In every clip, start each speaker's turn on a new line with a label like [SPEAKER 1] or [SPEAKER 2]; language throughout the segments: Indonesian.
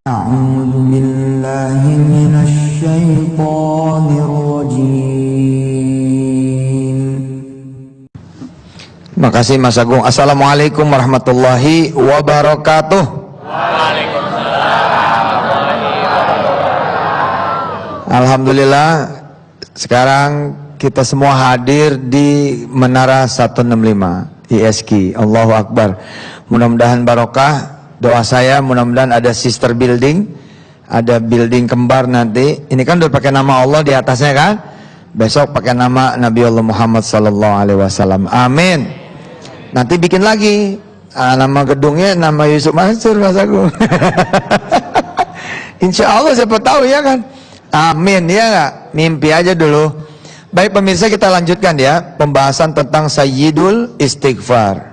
[SPEAKER 1] أعوذ بالله من الشيطان الرجيم.
[SPEAKER 2] Makasih Mas Agung. Assalamualaikum warahmatullahi wabarakatuh. Alhamdulillah, sekarang kita semua hadir di Menara 165 ISK. Allahu Akbar. Mudah-mudahan barokah. Doa saya mudah-mudahan ada sister building, ada building kembar nanti. Ini kan udah pakai nama Allah di atasnya kan? Besok pakai nama Nabi Allah Muhammad sallallahu alaihi wasallam. Amin. Nanti bikin lagi. Nama gedungnya nama Yusuf Mansur, Mas Agung. Insya Allah siapa tahu ya kan? Amin, ya nggak? Mimpi aja dulu. Baik pemirsa, kita lanjutkan ya pembahasan tentang Sayyidul Istighfar.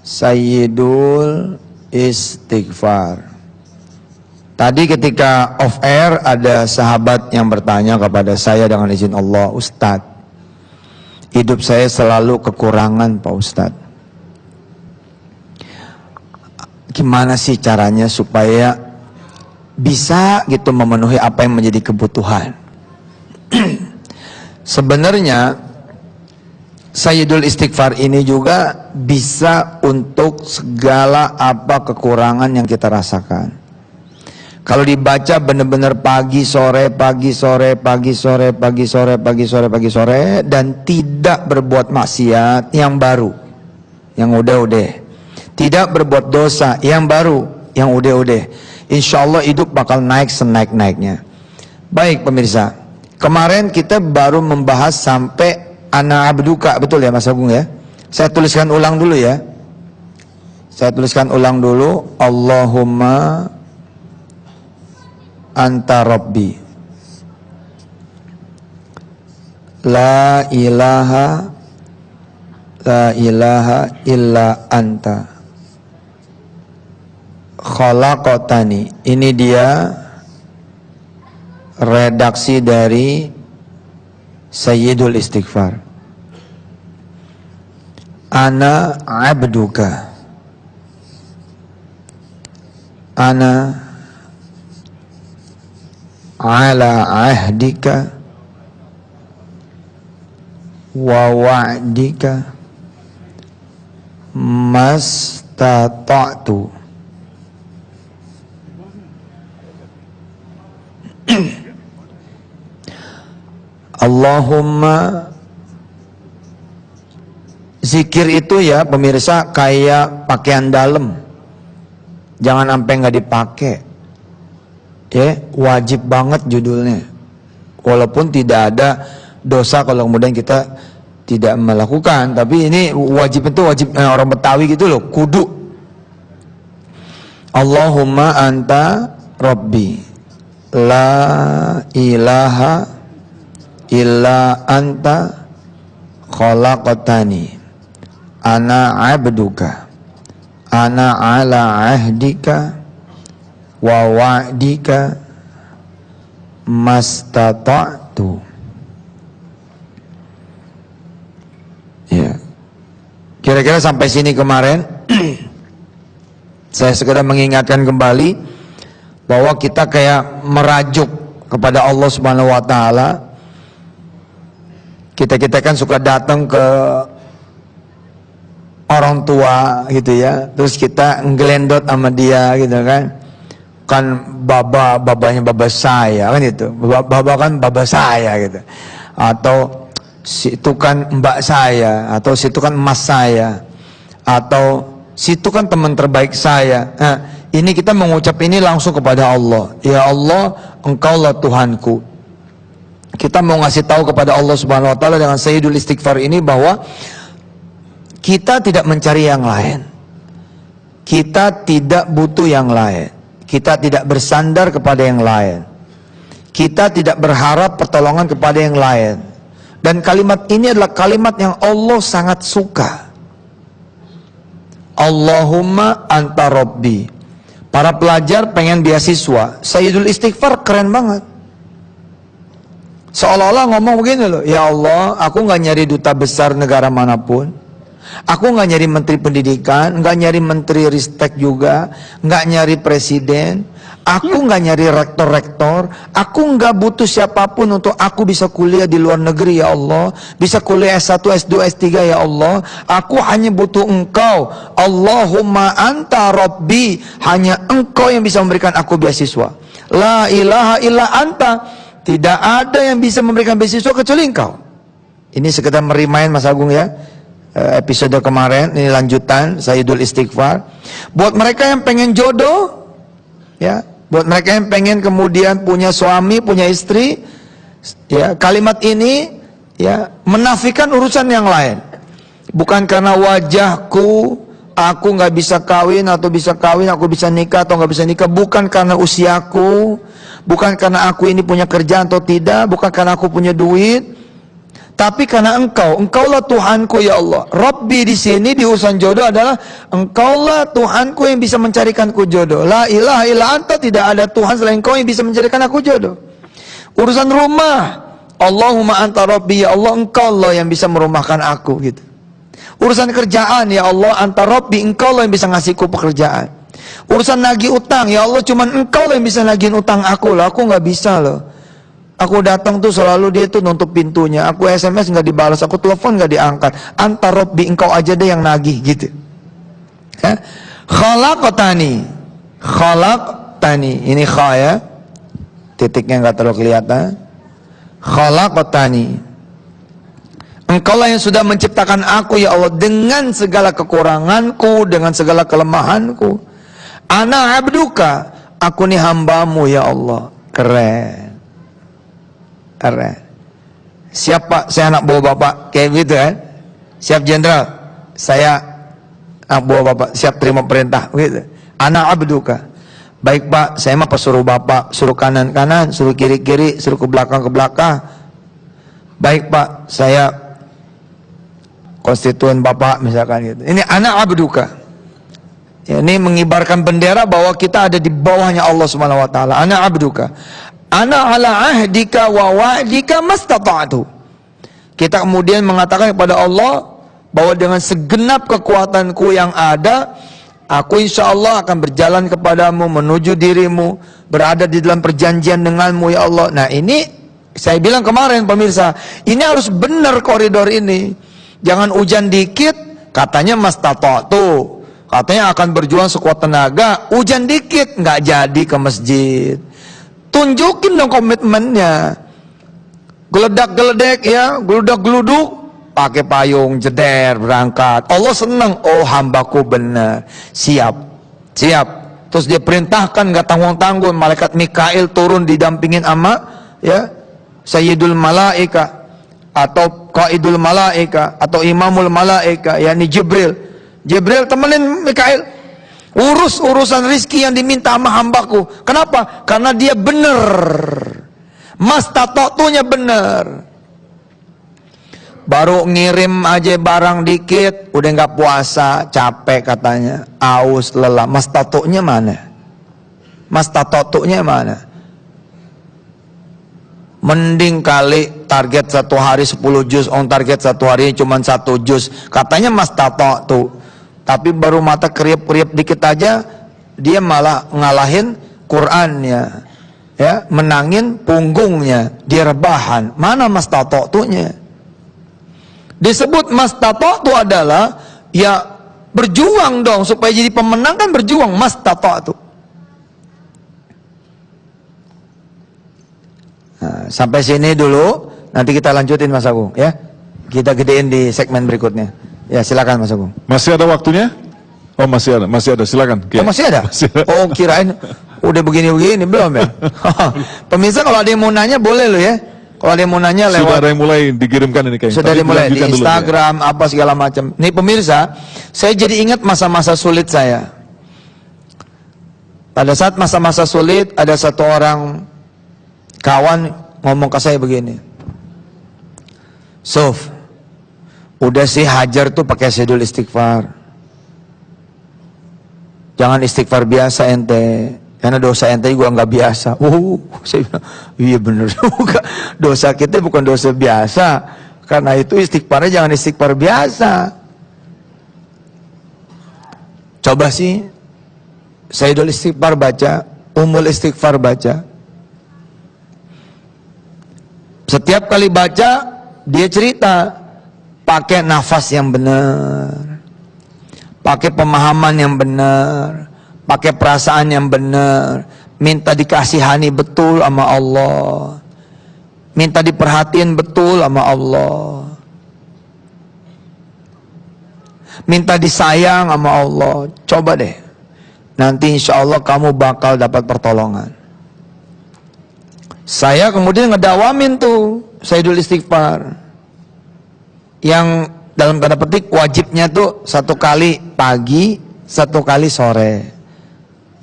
[SPEAKER 2] Sayyidul Istighfar. Tadi ketika off air ada sahabat yang bertanya kepada saya dengan izin Allah, Ustadz, hidup saya selalu kekurangan Pak Ustadz. Gimana sih caranya supaya bisa gitu memenuhi apa yang menjadi kebutuhan? Sebenarnya Sayyidul Istighfar ini juga bisa untuk segala apa kekurangan yang kita rasakan. Kalau dibaca benar-benar pagi sore dan tidak berbuat maksiat yang baru, yang udah-udah, tidak berbuat dosa yang baru, yang udah-udah, insya Allah hidup bakal naik senaik-naiknya. Baik pemirsa, kemarin kita baru membahas sampai Ana abduka, betul ya Mas Agung ya? Saya tuliskan ulang dulu ya. Saya tuliskan ulang dulu. Allahumma anta rabbi. La ilaha illa anta. Khalaqtani. Ini dia redaksi dari Sayyidul Istighfar. Ana abduka. Ana ala ahdika wa wa'dika mastata'tu. Allahumma, zikir itu ya pemirsa kayak pakaian dalam, jangan sampai nggak dipakai ya, wajib banget judulnya, walaupun tidak ada dosa kalau kemudian kita tidak melakukan, tapi ini wajib, itu wajib orang Betawi gitu loh, kudu. Allahumma anta rabbi la ilaha illa anta khalaqtani ana abduka ana ala ahdika wa wa'dika mastata'tu. Ya, kira-kira sampai sini kemarin. Saya sekedar mengingatkan kembali bahwa kita kayak merajuk kepada Allah Subhanahu wa taala. Kita kan suka datang ke orang tua gitu ya, terus kita ngelendot sama dia gitu kan babanya baba saya kan itu, baba kan baba saya gitu, atau situ kan mbak saya, atau situ kan emas saya, atau situ kan teman terbaik saya. Nah, ini kita mengucap ini langsung kepada Allah. Ya Allah, Engkaulah Tuhanku. Kita mau ngasih tahu kepada Allah Subhanahu wa taala dengan Sayyidul Istighfar ini bahwa kita tidak mencari yang lain. Kita tidak butuh yang lain. Kita tidak bersandar kepada yang lain. Kita tidak berharap pertolongan kepada yang lain. Dan kalimat ini adalah kalimat yang Allah sangat suka. Allahumma anta rabbi. Para pelajar pengen beasiswa, Sayyidul Istighfar keren banget. Seolah-olah ngomong begini loh, ya Allah, aku nggak nyari duta besar negara manapun, Aku nggak nyari menteri pendidikan, nggak nyari menteri ristek juga, nggak nyari presiden. Aku nggak nyari rektor-rektor. Aku nggak butuh siapapun untuk aku bisa kuliah di luar negeri ya Allah, bisa kuliah S1, S2, S3 ya Allah. Aku hanya butuh Engkau. Allahumma anta rabbi. Hanya Engkau yang bisa memberikan aku beasiswa. La ilaha illa anta. Tidak ada yang bisa memberikan beasiswa kecuali Engkau. Ini sekedar merimain Mas Agung ya. Episode kemarin, ini lanjutan Sayyidul Istighfar. Buat mereka yang pengen jodoh, ya, buat mereka yang pengen kemudian punya suami, punya istri, ya, kalimat ini ya menafikan urusan yang lain. Bukan karena wajahku, aku nggak bisa kawin atau bisa kawin, aku bisa nikah atau nggak bisa nikah. Bukan karena usiaku, bukan karena aku ini punya kerjaan atau tidak, bukan karena aku punya duit. Tapi karena Engkaulah Tuhanku ya Allah. Rabbi di sini di urusan jodoh adalah Engkaulah Tuhanku yang bisa mencarikanku jodoh. La ilaha illa anta, tidak ada Tuhan selain Engkau yang bisa mencarikan aku jodoh. Urusan rumah, Allahumma anta Rabbi, ya Allah Engkaulah yang bisa merumahkan aku gitu. Urusan kerjaan, ya Allah anta Rabbi, Engkaulah yang bisa ngasihku pekerjaan. Urusan nagih utang, ya Allah cuman Engkaulah yang bisa nagihin utang aku loh, aku nggak bisa loh. Aku datang tuh selalu dia tuh nutup pintunya. Aku SMS nggak dibalas, aku telepon nggak diangkat. Anta Rabbi, Engkau aja deh yang nagih gitu. Ya? Khalaqtani, ini kha ya, titiknya nggak terlalu kelihatan. Khalaqtani, Engkaulah yang sudah menciptakan aku ya Allah dengan segala kekuranganku, dengan segala kelemahanku. Ana abduka, aku nih hambamu ya Allah. Keren. Siapa? Saya anak buah bapak, kayak gitu kan? Siap jenderal, saya anak buah bapak, siap terima perintah, gitu. Anak abduka. Baik pak, saya mah pesuruh bapak, suruh kanan kanan, suruh kiri kiri, suruh ke belakang. Baik pak, saya konstituen bapak misalkan gitu. Ini anak abduka. Ya, ini mengibarkan bendera bahwa kita ada di bawahnya Allah Subhanahu Wa Taala. Anak abduka. Ana ala ahdika wa wa'dika mastata'tu. Kita kemudian mengatakan kepada Allah bahwa dengan segenap kekuatanku yang ada, aku insya Allah akan berjalan kepadamu, menuju dirimu, berada di dalam perjanjian denganmu ya Allah. Nah ini saya bilang kemarin pemirsa, ini harus benar koridor ini. Jangan hujan dikit katanya mastata'tu, katanya akan berjuang sekuat tenaga, hujan dikit nggak jadi ke masjid. Tunjukin dong komitmennya. Geledak-geledek ya, geludak-geluduk, pakai payung, jeder, berangkat. Allah senang, oh hambaku benar, siap. Terus dia perintahkan, nggak tanggung-tanggung, malaikat Mikail turun didampingin ama ya Sayyidul Malaika atau Qaidul Malaika atau Imamul Malaika, yakni Jibril. Jibril temenin Mikail. Urus urusan rizki yang diminta sama hambaku. Kenapa? Karena dia benar. Mastata'tunya benar. Baru ngirim aja barang dikit, udah nggak puasa, capek katanya, aus, lelah. Mastata'tunya mana? Mastata'tunya mana? Mending kali target satu hari 10 juz, target satu hari cuma 1 juz. Katanya mastata'tu. Tapi baru mata kriap-kriap dikit aja, dia malah ngalahin Qur'annya, ya, menangin punggungnya, dia rebahan. Mana mastata'tunya? Disebut mastata'tu adalah ya berjuang dong, supaya jadi pemenang kan berjuang, mastata'tu. Nah, sampai sini dulu, nanti kita lanjutin Mas Agung ya. Kita gedein di segmen berikutnya. Ya silakan Mas Agung.
[SPEAKER 3] Masih ada waktunya? Oh masih ada, silakan.
[SPEAKER 2] Oh, masih ada? Oh kirain udah begini-begini belum ya? Pemirsa kalau ada yang mau nanya boleh loh ya. Kalau ada yang mau nanya lewat.
[SPEAKER 3] Sudah ada yang mulai dikirimkan ini kayaknya.
[SPEAKER 2] Sudah dimulai di Instagram dulu, ya. Apa segala macam. Nih pemirsa, saya jadi ingat masa-masa sulit saya. Pada saat masa-masa sulit ada satu orang kawan ngomong ke saya begini. Sof, udah sih hajar tuh pakai Sayyidul Istighfar. Jangan istighfar biasa ente, karena dosa ente juga nggak biasa. Saya bilang, iya bener juga. Dosa kita bukan dosa biasa. Karena itu istighfarnya jangan istighfar biasa. Coba sih Sayyidul Istighfar baca, Ummul Istighfar baca. Setiap kali baca, dia cerita pakai nafas yang benar, pakai pemahaman yang benar, pakai perasaan yang benar, minta dikasihani betul sama Allah, minta diperhatiin betul sama Allah, minta disayang sama Allah. Coba deh, nanti insya Allah kamu bakal dapat pertolongan. Saya kemudian ngedawamin tuh Sayyidul Istighfar, yang dalam tanda petik wajibnya tuh 1 kali pagi, 1 kali sore.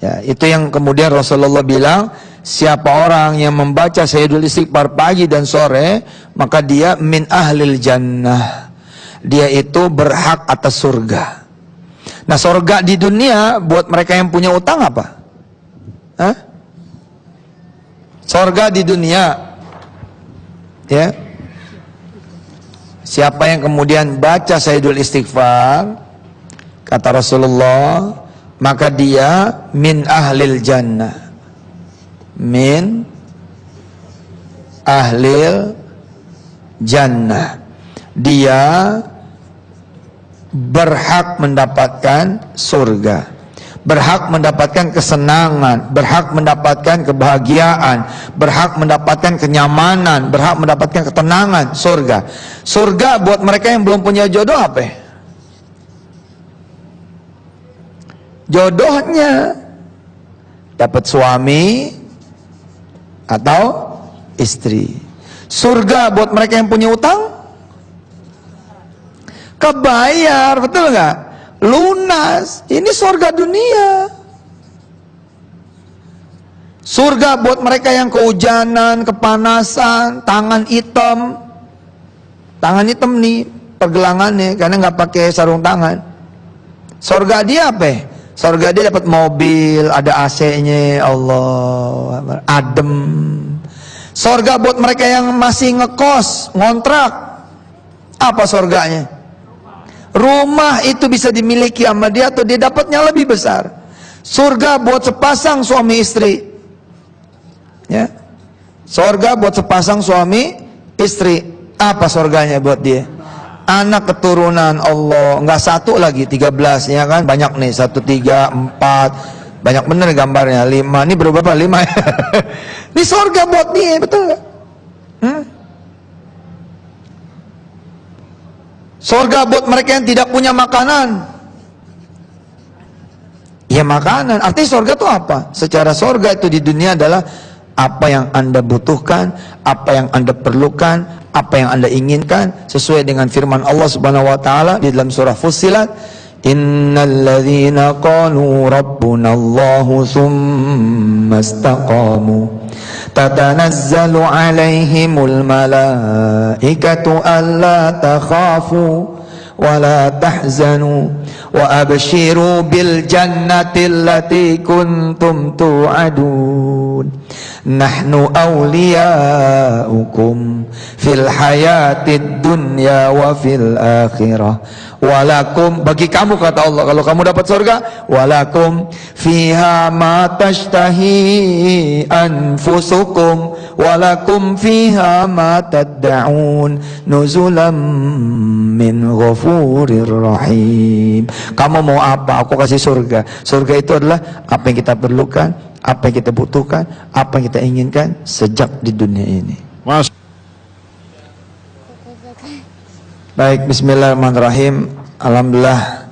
[SPEAKER 2] Ya, itu yang kemudian Rasulullah bilang, siapa orang yang membaca Sayyidul Istighfar pagi dan sore, maka dia min ahlil jannah. Dia itu berhak atas surga. Nah, surga di dunia buat mereka yang punya utang apa? Hah? Surga di dunia, ya. Siapa yang kemudian baca Sayyidul Istighfar, kata Rasulullah, maka dia min ahlil jannah. Min ahlil jannah. Dia berhak mendapatkan surga, berhak mendapatkan kesenangan, berhak mendapatkan kebahagiaan, berhak mendapatkan kenyamanan, berhak mendapatkan ketenangan, surga. Surga buat mereka yang belum punya jodoh apa? Jodohnya dapat suami atau istri. Surga buat mereka yang punya utang, kebayar, betul nggak? Lunas. Ini surga dunia. Surga buat mereka yang kehujanan, kepanasan, tangan hitam. Tangan hitam nih pergelangannya karena nggak pakai sarung tangan. Surga dia apa? Surga dia dapat mobil, ada AC-nya, Allah, adem. Surga buat mereka yang masih ngekos, ngontrak. Apa surganya? Rumah itu bisa dimiliki sama dia atau dia dapatnya lebih besar. Surga buat sepasang suami istri, ya. Surga buat sepasang suami istri. Apa surganya buat dia? Anak keturunan Allah, nggak 1 lagi, 13, ya kan? Banyak nih, 1, 3, 4, banyak bener gambarnya. 5, ini berapa? 5 ya. Ini surga buat dia, betul nggak? Surga buat mereka yang tidak punya makanan. Ya makanan, artinya surga itu apa? Secara surga itu di dunia adalah apa yang Anda butuhkan, apa yang Anda perlukan, apa yang Anda inginkan, sesuai dengan firman Allah Subhanahu wa taala di dalam surah Fussilat, innalladzina qalu rabbunallahu tsumma istaqamu tatanazzalu alaihimul malaikatu alla takhafu wa la tahzanu wa abshiru bil jannati allati kuntum tu'adun nahnu awliyaukum fil hayatid dunya wa fil akhirah walakum, bagi kamu kata Allah, kalau kamu dapat surga, walakum fiha ma tashtahi anfusukum walakum fiha ma tad'un nuzulam min ghafurir rahim. Kamu mau apa? Aku kasih surga. Surga itu adalah apa yang kita perlukan, apa yang kita butuhkan, apa yang kita inginkan sejak di dunia ini.
[SPEAKER 3] Mas.
[SPEAKER 2] Baik, bismillahirrahmanirrahim. Alhamdulillah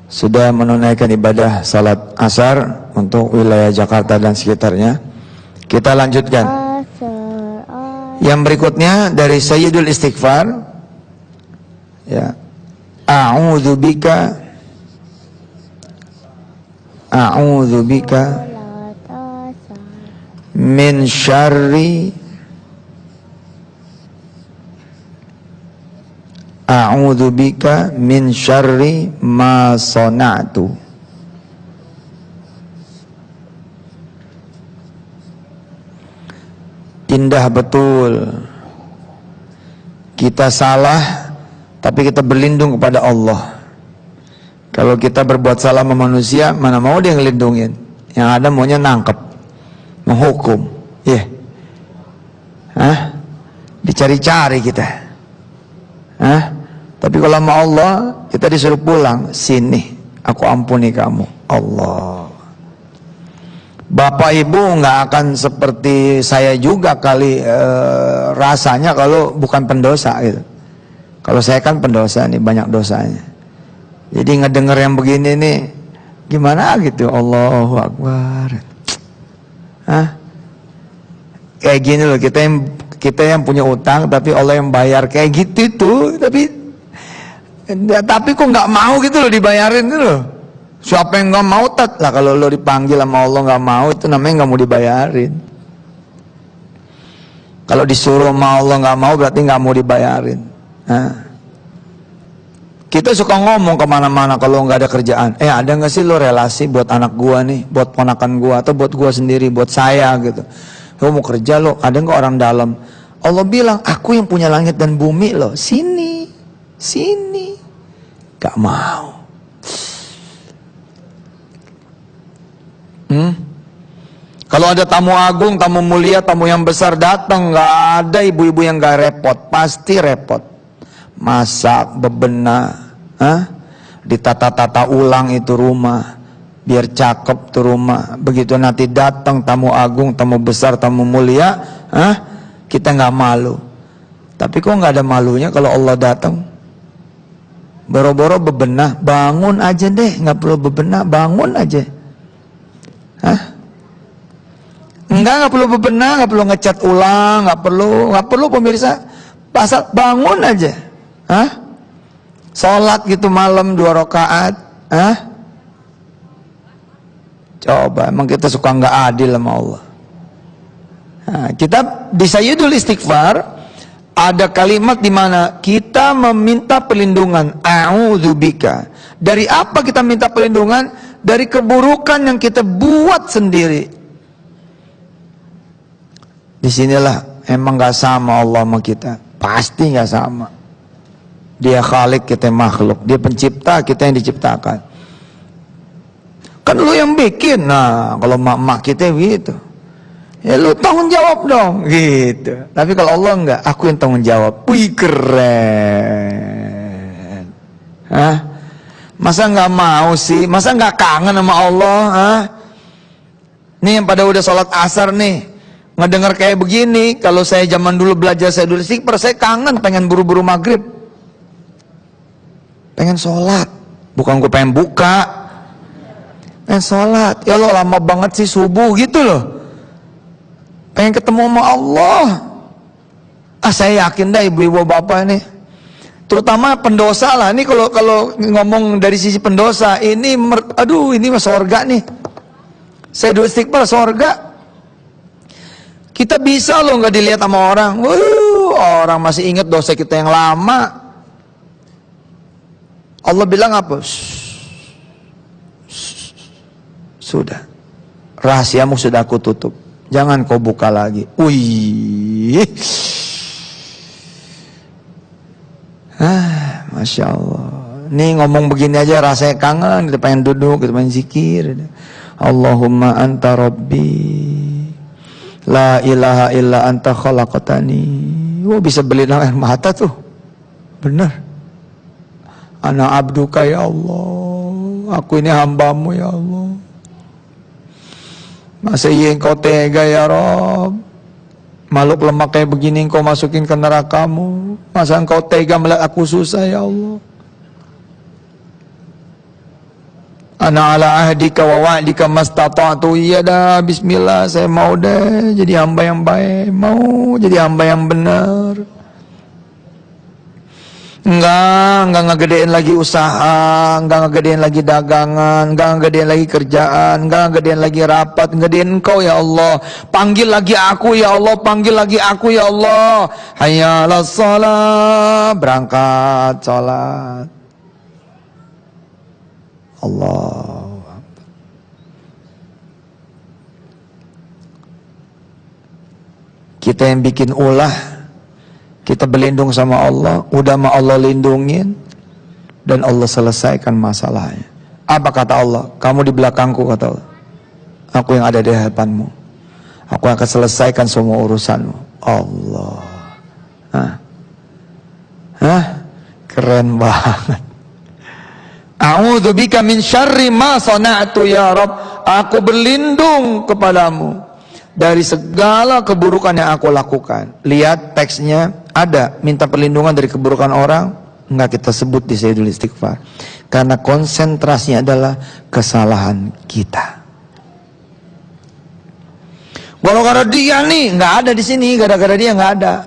[SPEAKER 2] sudah menunaikan ibadah salat asar untuk wilayah Jakarta dan sekitarnya. Kita lanjutkan. Yang berikutnya dari Sayyidul Istighfar, ya. A'udzubika min syarri a'udzubika min syarri ma sana'tu. Indah betul kita salah, tapi kita berlindung kepada Allah. Kalau kita berbuat salah sama manusia, mana mau dia ngelindungin? Yang ada maunya nangkep, menghukum. Iya. Hah? Dicari-cari kita. Hah? Tapi kalau sama Allah, kita disuruh pulang. Sini, aku ampuni kamu. Allah. Bapak ibu nggak akan seperti saya juga kali rasanya kalau bukan pendosa gitu. Kalau saya kan pendosa nih, banyak dosanya. Jadi ngedenger yang begini nih, gimana gitu? Allahu Akbar. Hah? Kayak gini loh, kita yang punya utang, tapi Allah yang bayar, kayak gitu tuh. Tapi kok nggak mau gitu loh dibayarin gitu loh. Siapa yang nggak mau tat lah, kalau lo dipanggil sama Allah nggak mau, itu namanya nggak mau dibayarin. Kalau disuruh sama Allah nggak mau, berarti nggak mau dibayarin. Nah, kita suka ngomong kemana-mana kalau nggak ada kerjaan. Ada nggak sih lo relasi buat anak gua nih, buat ponakan gua atau buat gua sendiri, buat saya gitu. Lo mau kerja lo, ada nggak orang dalam? Allah bilang, aku yang punya langit dan bumi lo. Sini, gak mau. Kalau ada tamu agung, tamu mulia, tamu yang besar datang, nggak ada ibu-ibu yang nggak repot, pasti repot. Masak, bebenah, ditata-tata ulang itu rumah, biar cakep tuh rumah. Begitu nanti datang tamu agung, tamu besar, tamu mulia, kita nggak malu. Tapi kok nggak ada malunya kalau Allah datang? Boro-boro bebenah, bangun aja deh, nggak perlu bebenah, bangun aja. Nggak perlu bebenah, nggak perlu ngecat ulang, nggak perlu pemirsa, pasal bangun aja. Sholat gitu malam 2 rakaat. Coba, emang kita suka nggak adil sama Allah. Kita di Sayyidul Istighfar ada kalimat di mana kita meminta perlindungan. A'udzubika. Dari apa kita minta perlindungan? Dari keburukan yang kita buat sendiri. Disinilah emang gak sama Allah sama kita. Pasti gak sama. Dia Khalik, kita makhluk. Dia pencipta, kita yang diciptakan. Kan lu yang bikin. Nah, kalau mak-mak kita gitu, ya lu tanggung jawab dong gitu. Tapi kalau Allah enggak, aku yang tanggung jawab. Wih, keren. Masa nggak mau sih? Masa nggak kangen sama Allah? Nih yang pada udah sholat asar nih, ngedengar kayak begini. Kalau saya zaman dulu belajar Sayyidul Istighfar, saya kangen, pengen buru-buru maghrib, pengen sholat. Bukan gue pengen buka, pengen sholat. Ya Allah, lama banget sih subuh gitu loh. Pengen ketemu sama Allah. Saya yakin dah ibu-ibu bapak ini, terutama pendosa lah. Ini kalau ngomong dari sisi pendosa, ini ini mah sorga nih. Sayyidul Istighfar sorga. Kita bisa loh nggak dilihat sama orang. Orang masih ingat dosa kita yang lama. Allah bilang apa? Sudah, rahasiamu sudah aku tutup. Jangan kau buka lagi. Masya Allah. Nih ngomong begini aja rasanya kangen. Kita pengen duduk, kita pengen zikir. Allahumma anta rabbi, la ilaha illa anta khalaqtani. Bisa beli air mata tuh. Bener. Ana abduka ya Allah. Aku ini hambamu ya Allah. Masa iya engkau tega ya Rabb? Makhluk lemah kayak begini engkau masukin ke nerakamu. Masa engkau tega melihat aku susah ya Allah? Ana ala ahdika wa wa'dika mastata'tu. Iya dah, bismillah, saya mau deh jadi hamba yang baik, mau jadi hamba yang benar. Enggak ngegedein lagi usaha, enggak ngegedein lagi dagangan, enggak ngegedein lagi kerjaan, enggak ngegedein lagi rapat, ngegedein engkau ya Allah. Panggil lagi aku ya Allah, panggil lagi aku ya Allah. Hayya 'alas shalah, berangkat salat. Allah. Kita yang bikin ulah, kita berlindung sama Allah, udah sama Allah lindungin, dan Allah selesaikan masalahnya. Apa kata Allah? Kamu di belakangku, kata Allah. Aku yang ada di hadapanmu. Aku akan selesaikan semua urusanmu. Allah. Keren banget. A'udzubika min syarri ma sana'tu ya Rabb. Aku berlindung kepadamu dari segala keburukan yang aku lakukan. Lihat teksnya ada, minta perlindungan dari keburukan orang, enggak kita sebut di Sayyidul Istighfar. Karena konsentrasinya adalah kesalahan kita. Gara-gara dia nih, nggak ada di sini. Gara-gara dia nggak ada,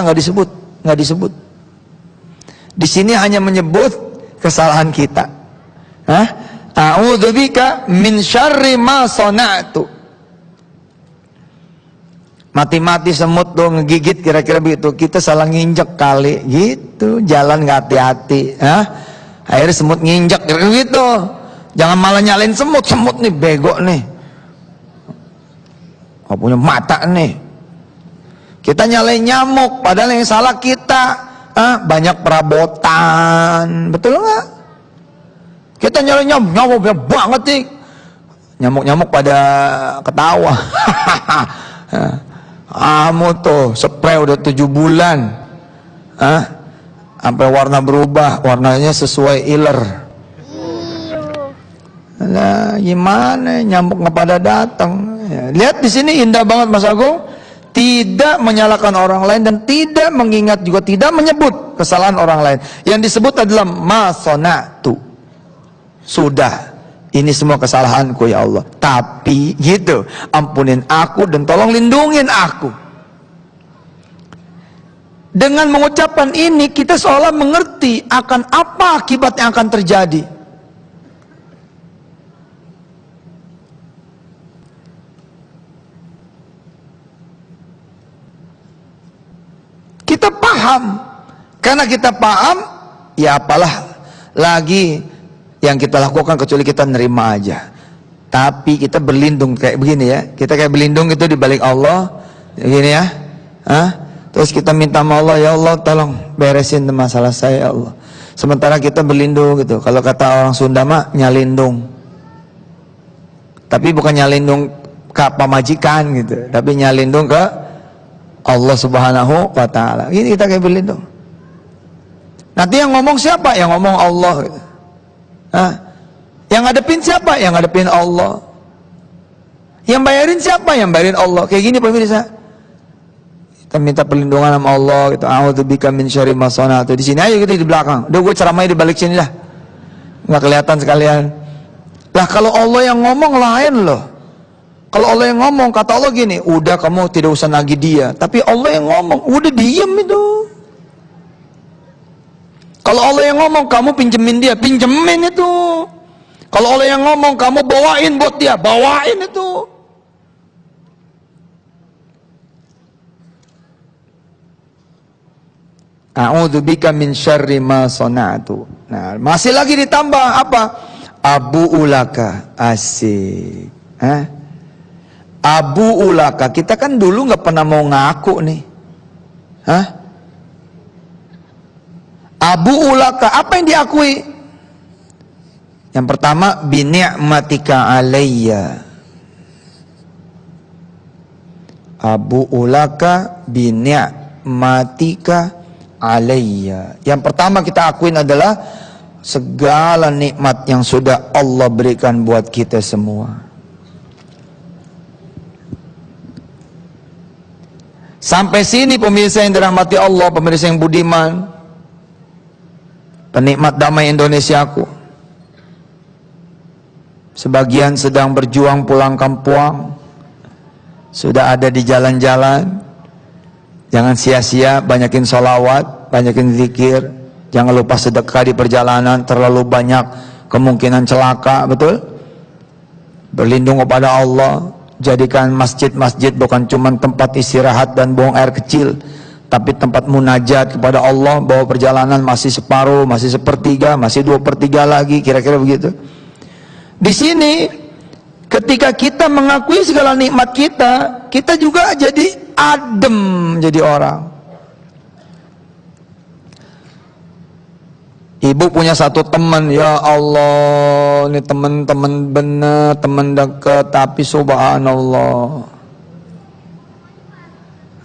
[SPEAKER 2] nggak disebut, nggak disebut. Di sini hanya menyebut kesalahan kita. A'udzubika min syarri ma sana'tu. Mati-mati semut tuh ngegigit, kira-kira begitu. Kita salah nginjek kali, gitu. Jalan nggak hati-hati. Akhirnya semut nginjek, kira-kira gitu. Jangan malah nyalain semut. Semut nih bego nih. Gak punya mata nih. Kita nyalain nyamuk, padahal yang salah kita. Banyak perabotan, betul nggak? Kita nyalain nyamuk banget nih. Nyamuk-nyamuk pada ketawa. Kamu tuh spray udah 7 bulan, sampai warna berubah, warnanya sesuai iler. Nah, gimana nyamuk nggak pada datang? Ya, lihat di sini indah banget Mas Agung, tidak menyalahkan orang lain dan tidak mengingat juga tidak menyebut kesalahan orang lain. Yang disebut adalah masonatu. Sudah, ini semua kesalahanku ya Allah. Tapi gitu, ampunin aku dan tolong lindungin aku. Dengan mengucapkan ini kita seolah mengerti akan apa akibat yang akan terjadi. Kita paham, karena kita paham, ya apalah lagi yang kita lakukan kecuali kita nerima aja. Tapi kita berlindung kayak begini ya, kita kayak berlindung itu di balik Allah, begini ya. Terus kita minta sama Allah, ya Allah tolong beresin masalah saya ya Allah. Sementara kita berlindung gitu. Kalau kata orang Sunda mah nyalindung. Tapi bukan nyalindung ke pamajikan gitu, tapi nyalindung ke Allah Subhanahu wa ta'ala. Ini kita kayak berlindung. Nanti yang ngomong siapa? Yang ngomong Allah. Yang ngadepin siapa? Yang ngadepin Allah. Yang bayarin siapa? Yang bayarin Allah. Kayak gini pemirsa. Kita minta perlindungan sama Allah. Kita a'udzubika min syarri ma sana'tu. Di sini aja kita di belakang. Udah gue ceramahnya di balik sini lah. Nggak kelihatan sekalian. Lah kalau Allah yang ngomong lain loh. Kalau Allah yang ngomong, kata Allah gini, udah kamu tidak usah nagih dia. Tapi Allah yang ngomong, udah diem itu. Kalau Allah yang ngomong, kamu pinjemin dia, pinjemin itu. Kalau Allah yang ngomong, kamu bawain buat dia, bawain itu. A'udzubika min syarri ma sana'tu. Nah, masih lagi ditambah apa? Abu ulaka, asik. Abu ulaka, kita kan dulu nggak pernah mau ngaku nih. Abu ulaka, apa yang diakui? Yang pertama, bini'matika alayya. Abu ulaka bini'matika alayya. Yang pertama kita akuin adalah segala nikmat yang sudah Allah berikan buat kita semua. Sampai sini pemirsa yang dirahmati Allah, pemirsa yang budiman, penikmat damai Indonesiaku. Sebagian sedang berjuang pulang kampung, sudah ada di jalan-jalan. Jangan sia-sia, banyakin sholawat, banyakin zikir. Jangan lupa sedekah di perjalanan, terlalu banyak kemungkinan celaka, betul? Berlindung kepada Allah. Jadikan masjid-masjid bukan cuma tempat istirahat dan buang air kecil, tapi tempat munajat kepada Allah. Bahwa perjalanan masih separuh, masih sepertiga, masih 2/3 lagi, kira-kira begitu. Di sini, ketika kita mengakui segala nikmat kita, kita juga jadi adem jadi orang. Ibu punya satu teman, ya Allah, ini teman-teman bener, teman dekat, tapi subhanallah,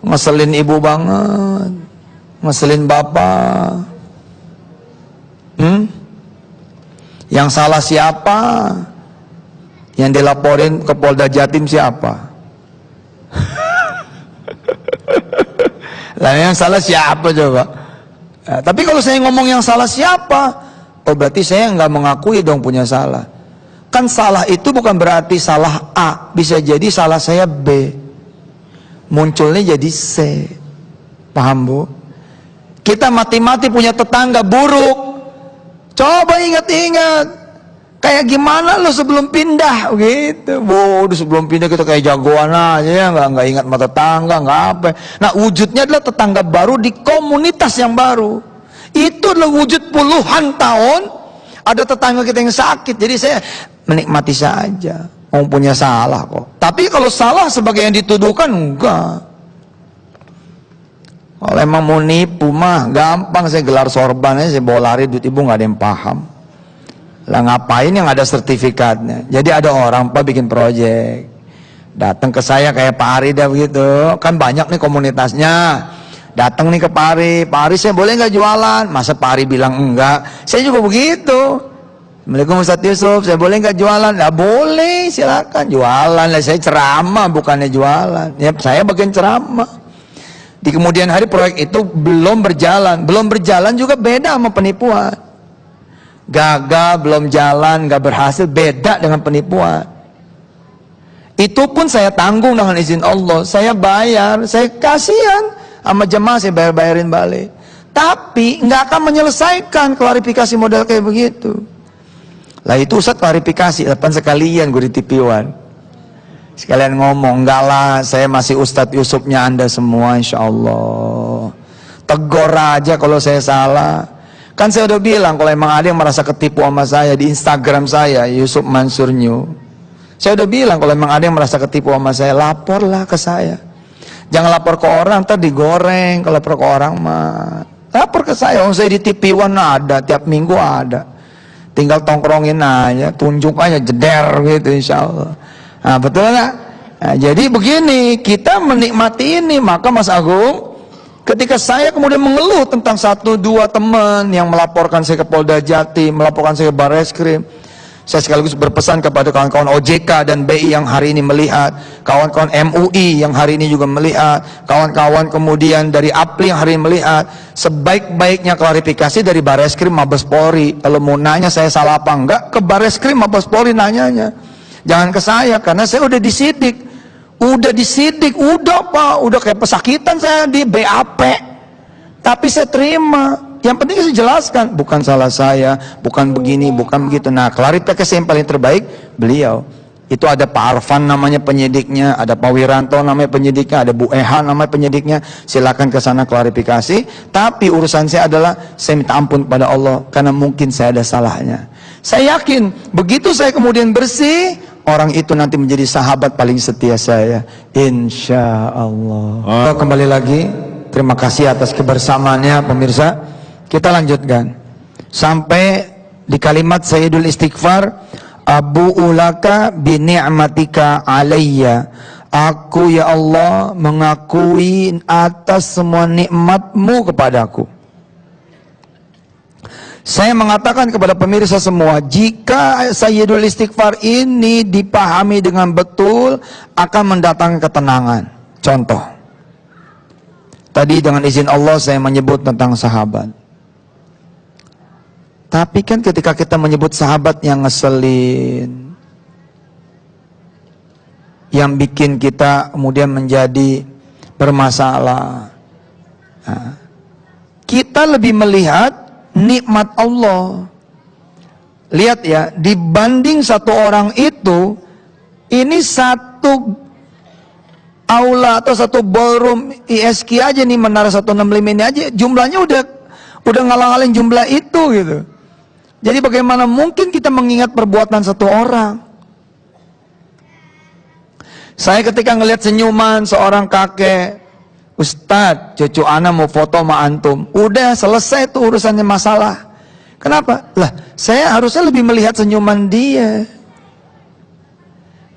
[SPEAKER 2] ngeselin ibu banget, ngeselin bapak. Yang salah siapa? Yang dilaporin ke Polda Jatim siapa? Lah yang salah siapa coba? Tapi kalau saya ngomong yang salah siapa, oh berarti saya nggak mengakui dong punya salah. Kan salah itu bukan berarti salah A, bisa jadi salah saya B, munculnya jadi C. Paham Bu? Kita mati-mati punya tetangga buruk. Coba ingat-ingat, kayak gimana lo sebelum pindah gitu. Bodoh, sebelum pindah kita kayak jagoan aja ya, nggak ingat sama tetangga, nggak apa. Nah wujudnya adalah tetangga baru di komunitas yang baru. Itu adalah wujud puluhan tahun ada tetangga kita yang sakit. Jadi saya menikmati saja, mau punya salah kok. Tapi kalau salah sebagai yang dituduhkan, enggak. Kalau emang mau nipu mah gampang, saya gelar sorban aja, saya bawa lari, duit ibu nggak ada yang paham. Lah ngapain yang ada sertifikatnya? Jadi ada orang Pak bikin proyek, datang ke saya kayak Pak Ari dah begitu, kan banyak nih komunitasnya. Datang nih ke Pak Ari saya boleh nggak jualan? Masa Pak Ari bilang enggak? Saya juga begitu. Assalamualaikum Ustadz Yusuf, saya boleh nggak jualan? Lah boleh, silakan jualan. Lah saya ceramah bukannya jualan. Ya saya bagian ceramah. Di kemudian hari proyek itu belum berjalan juga beda sama penipuan. Gagal, belum jalan, gak berhasil, beda dengan penipuan. Itu pun saya tanggung dengan izin Allah, saya bayar, saya kasihan sama jemaah, saya bayarin balik. Tapi nggak akan menyelesaikan klarifikasi model kayak begitu. Lah itu Ustaz klarifikasi, depan sekalian gue di TV1. Sekalian ngomong, enggak lah, saya masih Ustadz Yusufnya Anda semua insya Allah. Tegur aja kalau saya salah. Kan saya udah bilang kalau emang ada yang merasa ketipu sama saya di Instagram saya, Yusuf Mansur New. Saya udah bilang kalau emang ada yang merasa ketipu sama saya, laporlah ke saya. Jangan lapor ke orang, ntar digoreng. Kalau lapor ke orang mah lapor ke saya. Saya di TV1 ada, tiap minggu ada. Tinggal tongkrongin aja, tunjuk aja, jeder gitu insya Allah. Nah, betul nggak? Nah, jadi begini, kita menikmati ini. Maka Mas Agung, ketika saya kemudian mengeluh tentang 1-2 teman yang melaporkan saya ke Polda Jatim, melaporkan saya ke Barreskrim, saya sekaligus berpesan kepada kawan-kawan OJK dan BI yang hari ini melihat, kawan-kawan MUI yang hari ini juga melihat, kawan-kawan kemudian dari APLI yang hari ini melihat, sebaik-baiknya klarifikasi dari Barreskrim Mabes Polri. Kalau mau nanya saya salah apa enggak, ke Barreskrim Mabes Polri nanyanya. Jangan ke saya, karena saya udah disidik, udah Pak, udah kayak pesakitan saya di BAP, tapi saya terima. Yang penting saya jelaskan, bukan salah saya, bukan begini, bukan begitu. Nah, klarifikasi yang paling terbaik beliau. Itu ada Pak Arfan namanya penyidiknya, ada Pak Wiranto namanya penyidiknya, ada Bu Eha namanya penyidiknya. Silakan ke sana klarifikasi. Tapi urusan saya adalah saya minta ampun pada Allah karena mungkin saya ada salahnya. Saya yakin begitu saya kemudian bersih, orang itu nanti menjadi sahabat paling setia saya, insya Allah. Kembali lagi, terima kasih atas kebersamaannya pemirsa. Kita lanjutkan sampai di kalimat Sayyidul Istighfar, Abu ulaka bi ni'matika alayya. Aku ya Allah mengakui atas semua nikmatmu kepadaku. Saya mengatakan kepada pemirsa semua, jika Sayyidul Istighfar ini dipahami dengan betul, akan mendatangkan ketenangan. Contoh, tadi dengan izin Allah saya menyebut tentang sahabat. Tapi kan ketika kita menyebut sahabat yang ngeselin, yang bikin kita kemudian menjadi bermasalah, nah, kita lebih melihat nikmat Allah. Lihat ya, dibanding satu orang itu, ini satu aula atau satu ballroom ISK aja nih, Menara 165 ini aja jumlahnya udah ngalang-ngalin jumlah itu gitu. Jadi bagaimana mungkin kita mengingat perbuatan satu orang? Saya ketika ngelihat senyuman seorang kakek, Ustadz, cucu ana mau foto sama antum. Udah selesai tuh urusannya masalah. Kenapa? Lah, saya harusnya lebih melihat senyuman dia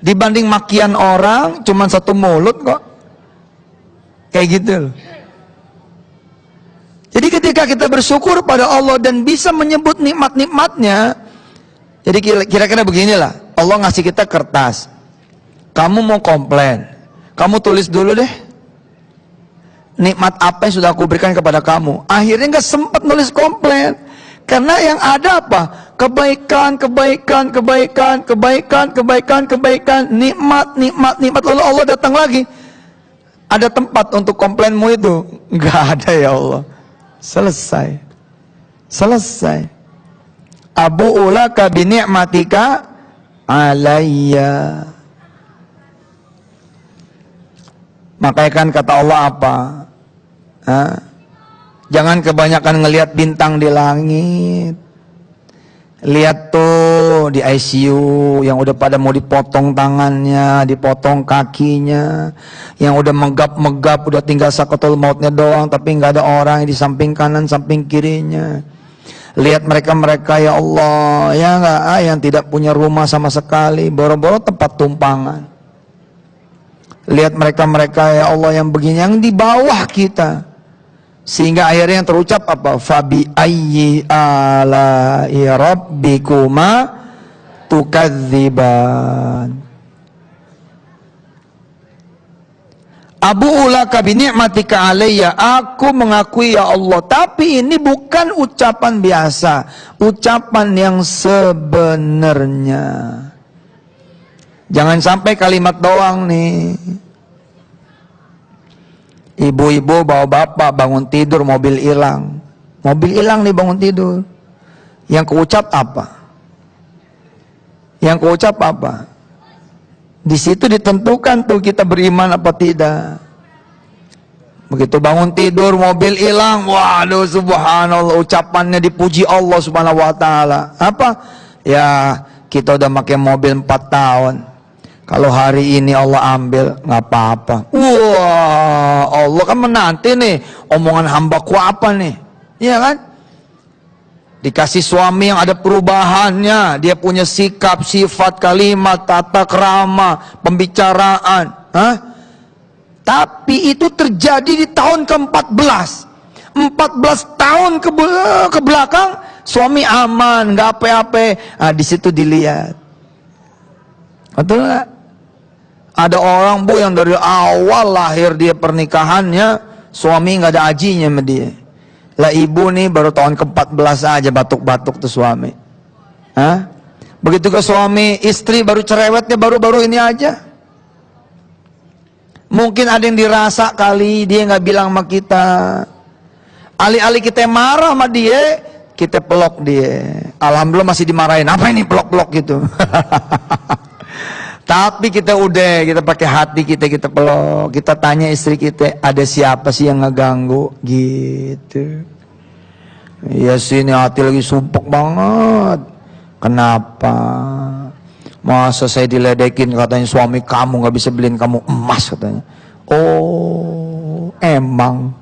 [SPEAKER 2] dibanding makian orang cuman satu mulut kok. Kayak gitu loh. Jadi ketika kita bersyukur pada Allah dan bisa menyebut nikmat-nikmatnya, jadi kira-kira beginilah, Allah ngasih kita kertas, kamu mau komplain, kamu tulis dulu deh, nikmat apa yang sudah aku berikan kepada kamu. Akhirnya nggak sempat nulis komplain, karena yang ada apa? Kebaikan, nikmat. Lalu Allah datang lagi, ada tempat untuk komplainmu itu? Nggak ada ya Allah. Selesai. Abu'u laka bi ni'matika alayya. Makanya kan kata Allah apa? Jangan kebanyakan ngelihat bintang di langit. Lihat tuh di ICU yang udah pada mau dipotong tangannya, dipotong kakinya, yang udah megap-megap, udah tinggal sakaratul mautnya doang, tapi nggak ada orang di samping kanan, samping kirinya. Lihat mereka-mereka ya Allah, ya nggak, yang tidak punya rumah sama sekali, boro-boro tempat tumpangan. Lihat mereka-mereka ya Allah yang begini, yang di bawah kita. Sehingga akhirnya yang terucap apa? Fabi ayyi ala'i rabbikuma tukadziban. Abu'u laka bi ni'matika alayya. Aku mengakui ya Allah, tapi ini bukan ucapan biasa, ucapan yang sebenarnya. Jangan sampai kalimat doang nih. Ibu-ibu bawa bapak bangun tidur, mobil hilang. Mobil hilang nih, bangun tidur. Yang keucap apa? Di situ ditentukan tuh kita beriman apa tidak. Begitu bangun tidur, mobil hilang, waduh subhanallah, ucapannya dipuji Allah subhanahu wa ta'ala. Apa? Ya, kita udah pakai mobil 4 tahun. Kalau hari ini Allah ambil, nggak apa-apa. Wah, Allah kan menanti nih omongan hambaku apa nih, iya kan? Dikasih suami yang ada perubahannya, dia punya sikap, sifat, kalimat, tata krama, pembicaraan. Tapi itu terjadi di tahun ke-14. 14 tahun ke belakang, suami aman, nggak apa-apa. Di situ dilihat. Betul nggak? Ada orang bu yang dari awal lahir dia pernikahannya, suami nggak ada ajinya sama dia. Lah ibu nih baru tahun ke-14 aja batuk-batuk tuh suami. Begitu ke suami, istri baru cerewetnya baru-baru ini aja. Mungkin ada yang dirasa kali, dia nggak bilang sama kita. Alih-alih kita marah sama dia, kita peluk dia. Alhamdulillah masih dimarahin. Apa ini peluk-peluk gitu? Tapi kita pakai hati kita peluk, kita tanya istri kita, ada siapa sih yang ngeganggu gitu. Ya sini hati lagi sumpek banget. Kenapa? Masa saya diledekin, katanya suami kamu nggak bisa beliin kamu emas katanya. Oh, emang.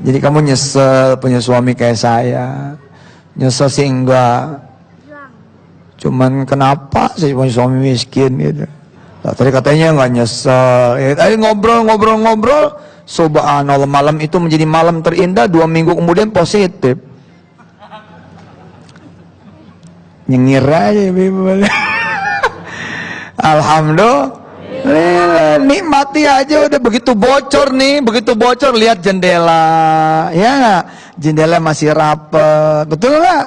[SPEAKER 2] Jadi kamu nyesel punya suami kayak saya? Nyesel sih enggak. Cuman kenapa saya punya suami miskin gitu. Nah, tadi katanya nggak nyesel. Tadi ngobrol. Subhanallah, malam itu menjadi malam terindah. 2 minggu kemudian positif. Nyengir aja Bible. Alhamdulillah, nikmati aja udah. Begitu bocor lihat jendela, ya nggak? Jendela masih rapet, betul nggak?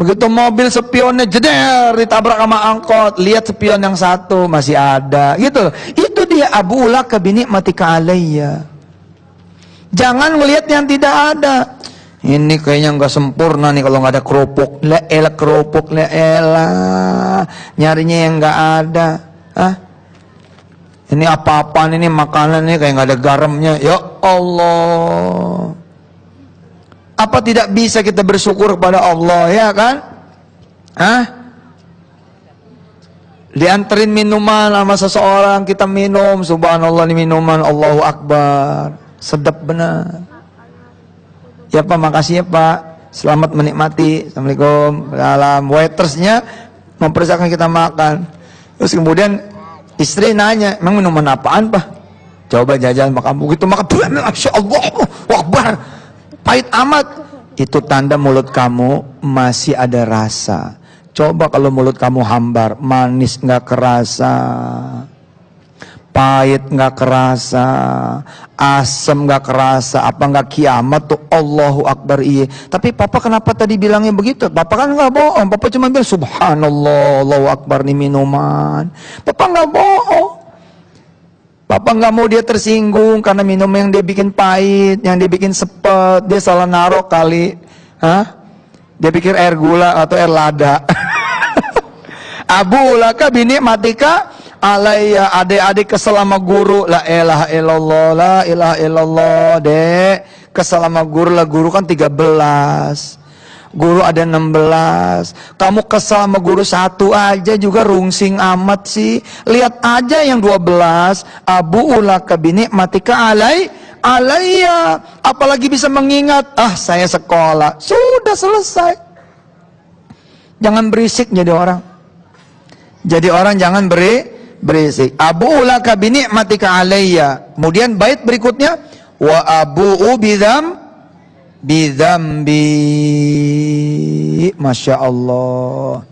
[SPEAKER 2] Begitu mobil spionnya jeder ditabrak sama angkot, lihat spion yang satu masih ada, gitu. Itu dia abu'u laka bi ni'matika alayya. Jangan melihat yang tidak ada. Ini kayaknya nggak sempurna nih kalau nggak ada kerupuk. Kerupuk, nyarinya yang nggak ada. Ini apa-apaan ini makanan ini kayak nggak ada garamnya. Ya Allah. Apa tidak bisa kita bersyukur kepada Allah, ya kan? Dianterin minuman sama seseorang, kita minum, subhanallah, ini minuman, Allahu Akbar, sedap benar. Ya Pak, makasih ya Pak. Selamat menikmati. Assalamualaikum. Dalam waitersnya mempersiapkan kita makan. Terus kemudian istri nanya, emang minuman apaan Pak? Coba jajan makan begitu makan. Masya Allah, Akbar. Pahit amat. Itu tanda mulut kamu masih ada rasa. Coba kalau mulut kamu hambar, manis nggak kerasa, pahit nggak kerasa, asam nggak kerasa, apa nggak kiamat tuh? Allahu Akbar. Iya. Tapi Papa kenapa tadi bilangnya begitu? Papa kan nggak bohong. Papa cuma bilang Subhanallah, Allahu Akbar nih minuman. Papa nggak bohong. Papa nggak mau dia tersinggung karena minum yang dia bikin pahit, yang dia bikin sepet, dia salah naruh kali, Dia pikir air gula atau air lada. Abu laka bini matika alaiya, adik-adik kesel sama guru. La ilaha illallah, la ilaha illallah. Dek, kesel sama guru lah, guru kan 13. Guru ada 16. Kamu kesal sama guru satu aja juga rungsing amat sih. Lihat aja yang 12. Abu ulaka bini matika alaiya. Apalagi bisa mengingat, saya sekolah. Sudah selesai. Jangan berisik jadi orang. Jadi orang jangan berisik. Abu ulaka bini matika alaiya. Kemudian bait berikutnya, wa abu'u bidambi. Masya Allah.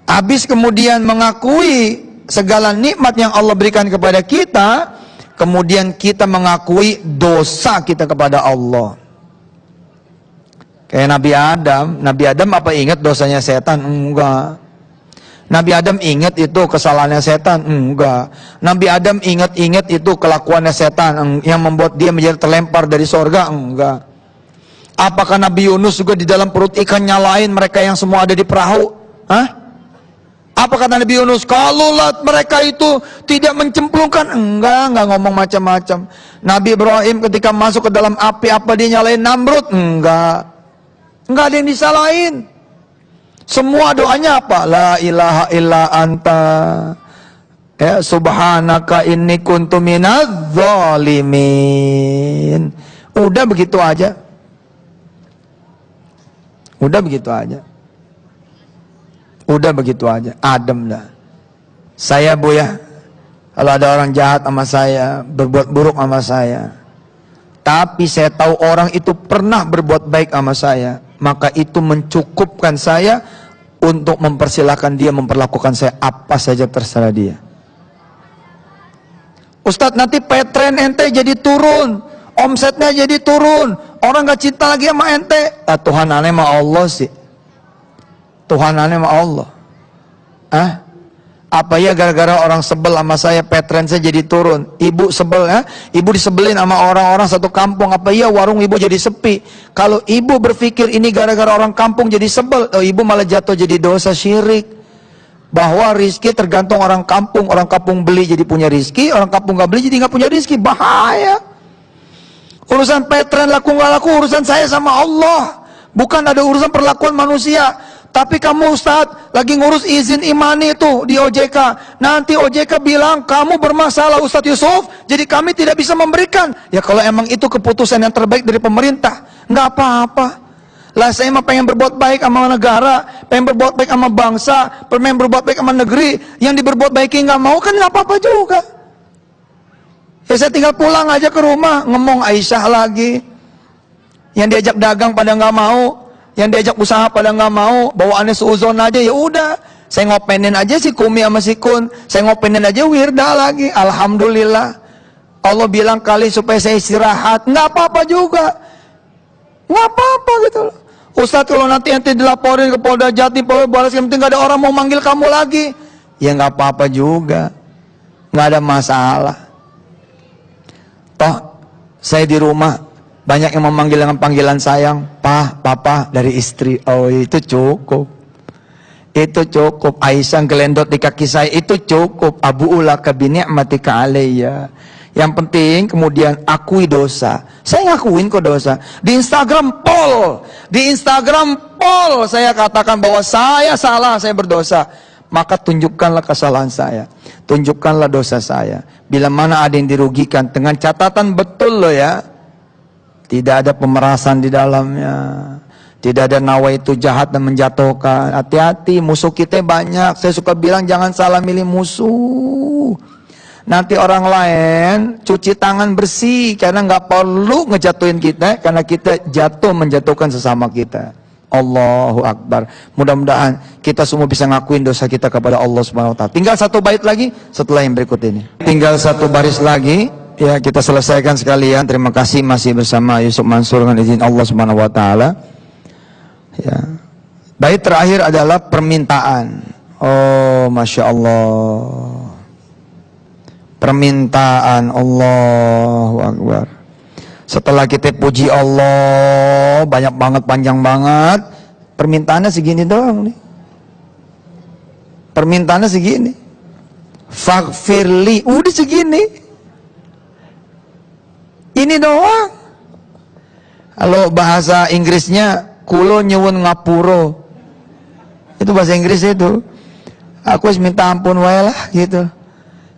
[SPEAKER 2] Habis kemudian mengakui segala nikmat yang Allah berikan kepada kita, kemudian kita mengakui dosa kita kepada Allah. Kayak Nabi Adam apa ingat dosanya setan? Enggak. Nabi Adam ingat itu kesalahannya setan? Enggak. Nabi Adam ingat itu kelakuannya setan yang membuat dia menjadi terlempar dari sorga? Enggak. Apakah Nabi Yunus juga di dalam perut ikan nyalain mereka yang semua ada di perahu? Apa kata Nabi Yunus? Kalau mereka itu tidak mencemplungkan? Enggak ngomong macam-macam. Nabi Ibrahim ketika masuk ke dalam api, apa dia nyalain Namrud? Enggak ada yang disalahin. Semua doanya apa? La ilaha illa anta, ya, subhanaka inni kuntu minadz zalimin. Udah begitu aja. Udah begitu aja. Adem dah. Saya Bu ya, kalau ada orang jahat sama saya, berbuat buruk sama saya, tapi saya tahu orang itu pernah berbuat baik sama saya, maka itu mencukupkan saya untuk mempersilahkan dia memperlakukan saya apa saja terserah dia. Ustadz, nanti petren ente jadi turun, omsetnya jadi turun, orang gak cinta lagi sama ente. Tuhan aneh sama Allah sih. Tuhan aneh sama Allah. Apa ya gara-gara orang sebel sama saya, petren saya jadi turun. Ibu sebel ya, ibu disebelin sama orang-orang satu kampung. Apa iya warung ibu jadi sepi? Kalau ibu berpikir ini gara-gara orang kampung jadi sebel, ibu malah jatuh jadi dosa syirik. Bahwa rizki tergantung orang kampung beli jadi punya rizki, orang kampung gak beli jadi gak punya rizki. Bahaya. Urusan petren laku gak laku urusan saya sama Allah, bukan ada urusan perlakuan manusia. Tapi kamu Ustadz lagi ngurus izin imani itu di OJK. Nanti OJK bilang kamu bermasalah Ustadz Yusuf, jadi kami tidak bisa memberikan. Ya kalau emang itu keputusan yang terbaik dari pemerintah, nggak apa-apa. Lah saya mah pengen berbuat baik sama negara, pengen berbuat baik sama bangsa, pengen berbuat baik sama negeri. Yang diberbuat baikin nggak mau kan nggak apa-apa juga. Ya saya tinggal pulang aja ke rumah, ngomong Aisyah lagi. Yang diajak dagang pada nggak mau. Yang diajak usaha pada nggak mau, bawaannya seuzon aja, ya udah. Saya ngopenin aja si Kumi sama si Kun, saya ngopenin aja Wirda lagi. Alhamdulillah. Allah bilang kali supaya saya istirahat, nggak apa-apa juga, nggak apa-apa gitu loh. Ustadz kalau nanti dilaporin ke Polda Jatim, Polda Balas, yang penting nggak ada orang mau manggil kamu lagi, ya nggak apa-apa juga, nggak ada masalah. Toh saya di rumah banyak yang memanggil dengan panggilan sayang, Pak, Papa, dari istri. Oh itu cukup. Itu cukup. Aisyah gelendot di kaki saya, itu cukup. Abu ulaka bini'matika alayya. Yang penting kemudian akui dosa. Saya ngakuin kok dosa. Di Instagram poll saya katakan bahwa saya salah, saya berdosa. Maka tunjukkanlah kesalahan saya, tunjukkanlah dosa saya. Bila mana ada yang dirugikan, dengan catatan betul loh ya. Tidak ada pemerasan di dalamnya. Tidak ada nawaitu jahat dan menjatuhkan. Hati-hati, musuh kita banyak. Saya suka bilang jangan salah milih musuh. Nanti orang lain cuci tangan bersih karena nggak perlu ngejatuhin kita, karena kita jatuh menjatuhkan sesama kita. Allahu Akbar. Mudah-mudahan kita semua bisa ngakuin dosa kita kepada Allah Subhanahu wa taala. Tinggal satu bait lagi setelah yang berikut ini. Tinggal satu baris lagi. Ya, kita selesaikan sekalian. Terima kasih masih bersama Yusuf Mansur dengan izin Allah Subhanahu wa taala. Ya. Bait terakhir adalah permintaan. Oh, Masya Allah. Permintaan. Allahu Akbar. Setelah kita puji Allah banyak banget, panjang banget, permintaannya segini doang nih. Permintaannya segini. Faghfirli, udah segini. Ini doang. Kalau bahasa Inggrisnya kulo nyuwun ngapuro. Itu bahasa Inggris itu. Aku harus minta ampun wae lah gitu.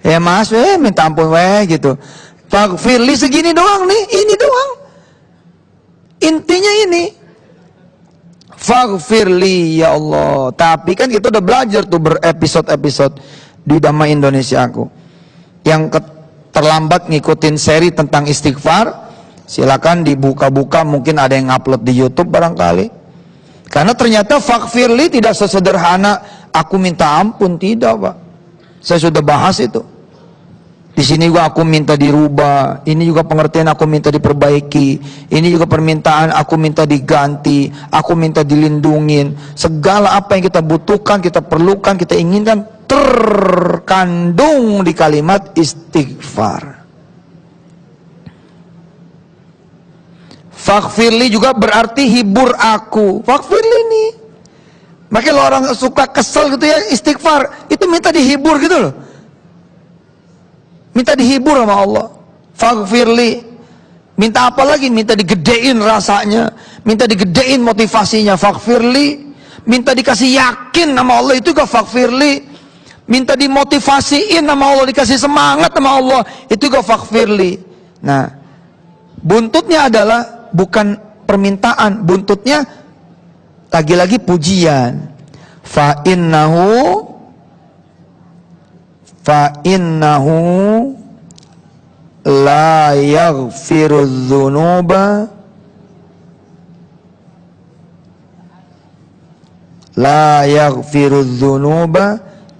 [SPEAKER 2] Ya mas, minta ampun wae gitu. Faghfirli segini doang nih, ini doang. Intinya ini. Faghfirli ya Allah. Tapi kan kita udah belajar tuh berepisode-episode di Dhamma Indonesia aku. Yang terlambat ngikutin seri tentang istighfar, silakan dibuka-buka, mungkin ada yang upload di YouTube barangkali. Karena ternyata faghfirli tidak sesederhana aku minta ampun, tidak Pak. Saya sudah bahas itu. Di sini juga aku minta dirubah, ini juga pengertian aku minta diperbaiki, ini juga permintaan aku minta diganti, aku minta dilindungin. Segala apa yang kita butuhkan, kita perlukan, kita inginkan terkandung di kalimat istighfar. Faghfirli juga berarti hibur aku. Faghfirli nih. Makanya kalau orang suka kesel gitu ya, istighfar itu minta dihibur gitu loh. Minta dihibur sama Allah. Faghfirli. Minta apa lagi? Minta digedein rasanya, minta digedein motivasinya. Faghfirli. Minta dikasih yakin sama Allah, itu juga faghfirli. Minta dimotivasiin sama Allah, dikasih semangat sama Allah, itu juga faghfirli. Nah, buntutnya adalah bukan permintaan, buntutnya lagi-lagi pujian. Fa innahu la yaghfirudz dzunuba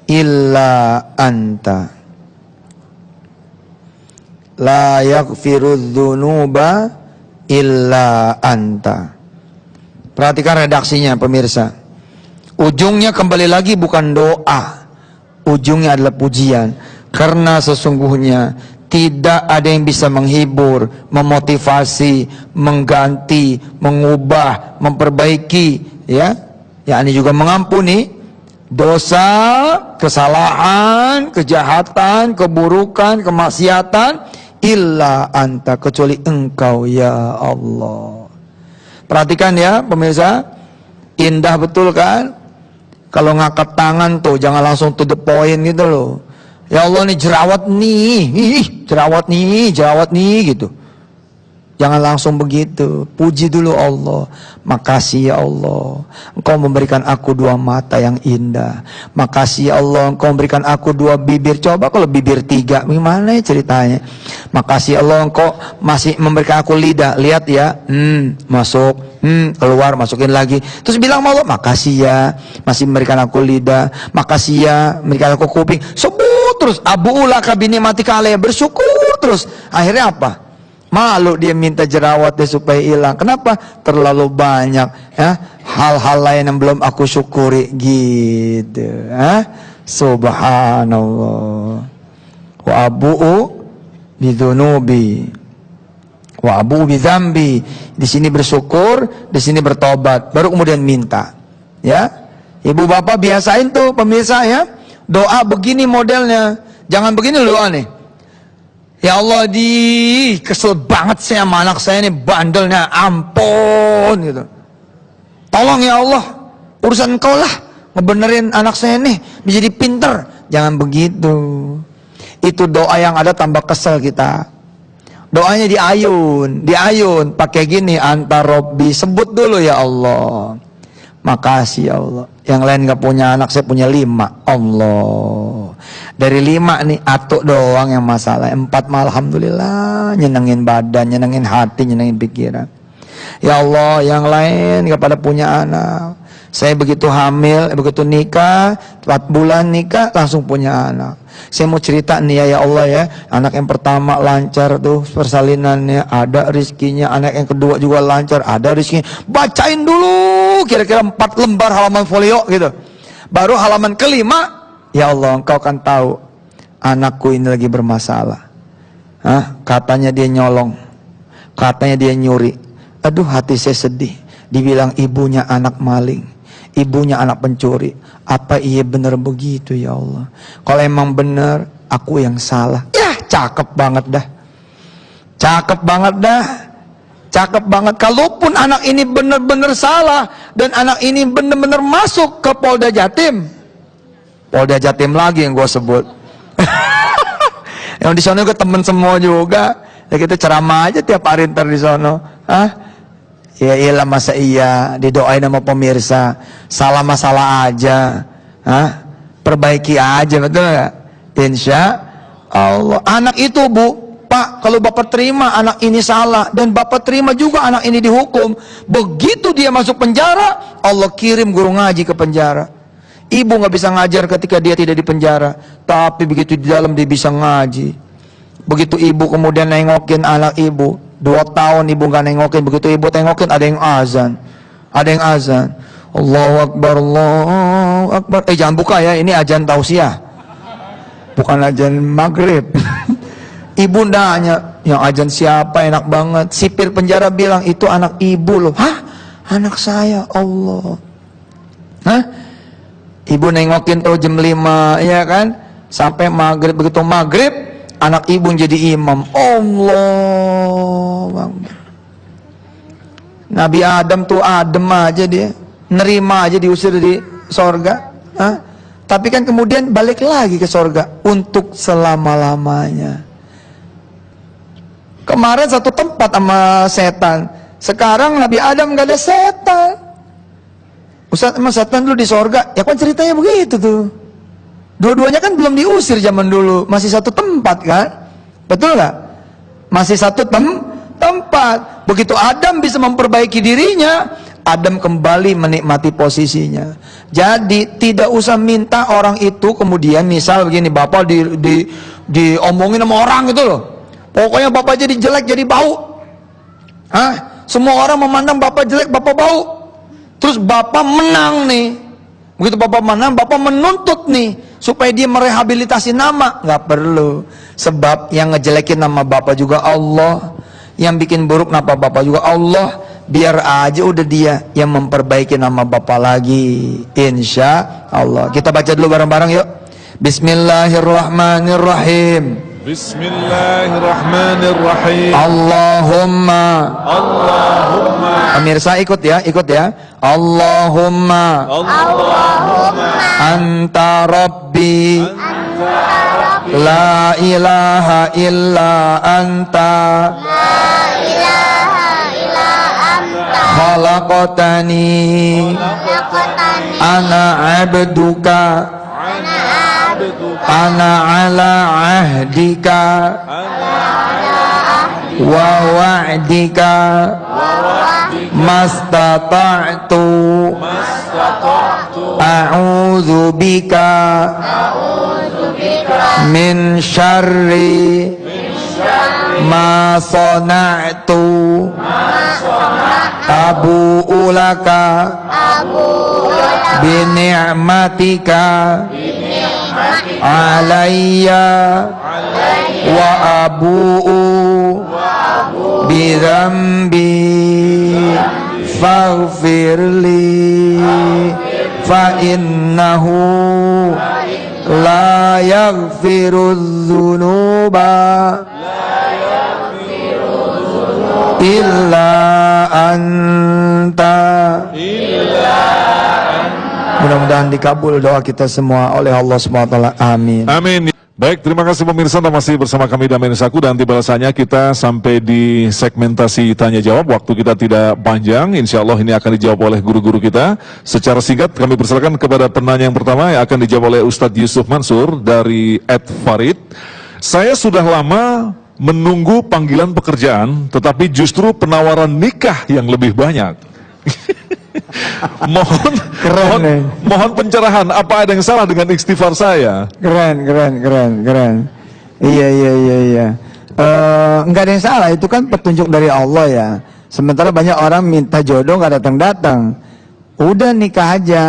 [SPEAKER 2] illa anta. La yaghfirudz dzunuba illa anta. Perhatikan redaksinya pemirsa. Ujungnya kembali lagi bukan doa, ujungnya adalah pujian. Karena sesungguhnya tidak ada yang bisa menghibur, memotivasi, mengganti, mengubah, memperbaiki, ya, yakni juga mengampuni dosa, kesalahan, kejahatan, keburukan, kemaksiatan, illa anta, kecuali engkau ya Allah. Perhatikan ya pemirsa, indah betul kan? Kalau ngangkat tangan tuh jangan langsung to the point gitu loh. Ya Allah nih jerawat nih, jerawat nih gitu. Jangan langsung begitu. Puji dulu Allah. Makasih ya Allah, Engkau memberikan aku dua mata yang indah. Makasih ya Allah, Engkau memberikan aku dua bibir. Coba kalau bibir tiga, gimana ya ceritanya? Makasih ya Allah, Engkau masih memberikan aku lidah. Lihat ya, masuk, keluar, masukin lagi. Terus bilang sama Allah, makasih ya, masih memberikan aku lidah. Makasih ya, memberikan aku kuping. Sebut terus, abu'ula kabini mati kaleh, bersyukur terus. Akhirnya apa? Malu dia minta jerawatnya supaya hilang. Kenapa? Terlalu banyak ya hal-hal lain yang belum aku syukuri gitu. Subhanallah. Wa abu'u bidzunubi wa abu'u bidzambi. Di sini bersyukur, di sini bertobat, baru kemudian minta. Ya. Ibu bapak biasain tuh pemirsa ya. Doa begini modelnya. Jangan begini doa nih. Ya Allah, kesel banget saya sama anak saya ini, bandelnya, ampun gitu. Tolong ya Allah, urusan Engkau lah, ngebenerin anak saya ini menjadi pinter. Jangan begitu. Itu doa yang ada tambah kesel kita. Doanya diayun pakai gini, anta Robbi, sebut dulu ya Allah. Makasih ya Allah. Yang lain gak punya anak, saya punya 5. Allah. Dari 5 nih, atuk doang yang masalah. 4 mah alhamdulillah, nyenengin badan, nyenengin hati, nyenengin pikiran. Ya Allah, yang lain gak pada punya anak. Saya begitu hamil, begitu nikah, 4 bulan nikah, langsung punya anak. Saya mau cerita nih ya Allah ya, anak yang pertama lancar tuh persalinannya, ada rizkinya. Anak yang kedua juga lancar, ada rizkinya. Bacain dulu kira-kira 4 lembar halaman folio gitu. Baru halaman kelima, ya Allah engkau kan tahu anakku ini lagi bermasalah. Katanya dia nyolong, katanya dia nyuri. Aduh, hati saya sedih. Dibilang ibunya anak maling, ibunya anak pencuri. Apa iya benar begitu ya Allah? Kalau emang benar, aku yang salah. Ya, cakep banget dah. Cakep banget dah. Cakep banget. Kalaupun anak ini benar-benar salah dan anak ini benar-benar masuk ke Polda Jatim. Polda Jatim lagi yang gue sebut. Yang di sana juga temen semua juga. Ya kita ceramah aja tiap hari ntar di sana. Ya iyalah, masa iya didoain sama pemirsa. Salah masalah aja, perbaiki aja, betul gak? Insya Allah. Anak itu Bu, Pak, kalau Bapak terima anak ini salah dan Bapak terima juga anak ini dihukum, begitu dia masuk penjara, Allah kirim guru ngaji ke penjara. Ibu gak bisa ngajar ketika dia tidak di penjara, tapi begitu di dalam dia bisa ngaji. Begitu ibu kemudian nengokin anak ibu, 2 tahun ibu gak nengokin, begitu ibu tengokin ada yang azan. Ada yang azan. Allahu Akbar, Allahu Akbar. Jangan buka ya, ini azan tausiah, bukan azan maghrib. Ibu nanya, yang azan siapa, enak banget. Sipir penjara bilang, itu anak ibu loh. Hah? Anak saya, Allah. Ibu nengokin tuh jam 5, ya kan? Sampai maghrib, begitu maghrib, anak ibu jadi imam. Allah. Nabi Adam tuh adem aja dia, nerima aja diusir di sorga. Tapi kan kemudian balik lagi ke sorga untuk selama-lamanya. Kemarin satu tempat sama setan, sekarang Nabi Adam gak ada setan. Ustaz, emang setan dulu di sorga? Ya kan ceritanya begitu tuh. Dua-duanya kan belum diusir zaman dulu, masih satu tempat kan? Betul gak? Masih satu tempat. Begitu Adam bisa memperbaiki dirinya, Adam kembali menikmati posisinya. Jadi tidak usah minta orang itu kemudian, misal begini, Bapak diomongin sama orang gitu loh. Pokoknya Bapak jadi jelek, jadi bau. Semua orang memandang Bapak jelek, Bapak bau. Terus Bapak menang nih. Begitu Bapak menang, Bapak menuntut nih supaya dia merehabilitasi nama. Nggak perlu. Sebab yang ngejelekin nama Bapak juga Allah, yang bikin buruk nama Bapak juga Allah. Biar aja udah dia yang memperbaiki nama Bapak lagi, insya Allah. Kita baca dulu bareng-bareng yuk. Bismillahirrahmanirrahim.
[SPEAKER 3] Bismillahirrahmanirrahim.
[SPEAKER 2] Allahumma. Pemirsa ikut ya. Allahumma. Anta Rabbi. La ilaha illa anta. Khalaqtani. Ana abduka. Ana ala ahdika wa wa'dika mastata'tu a'udzu bika min syarri ma sana'tu abu'u laka bi ni'matika alayya wa abu'u bi dzambi faghfirli fa innahu la yaghfirudz dzunuba illa anta. Mudah-mudahan dikabul doa kita semua oleh Allah SWT. Amin.
[SPEAKER 3] Amin. Baik, terima kasih pemirsa, Anda masih bersama kami Damai Nusaku, dan tiba saatnya kita sampai di segmentasi tanya jawab. Waktu kita tidak panjang, insya Allah ini akan dijawab oleh guru-guru kita. Secara singkat kami persilakan kepada penanya yang pertama yang akan dijawab oleh Ustadz Yusuf Mansur dari @farid. Saya sudah lama menunggu panggilan pekerjaan, tetapi justru penawaran nikah yang lebih banyak. Mohon pencerahan, apa ada yang salah dengan istighfar saya?
[SPEAKER 2] Keren. Iya. Enggak ada yang salah, itu kan petunjuk dari Allah ya. Sementara banyak orang minta jodoh nggak datang. Udah nikah aja.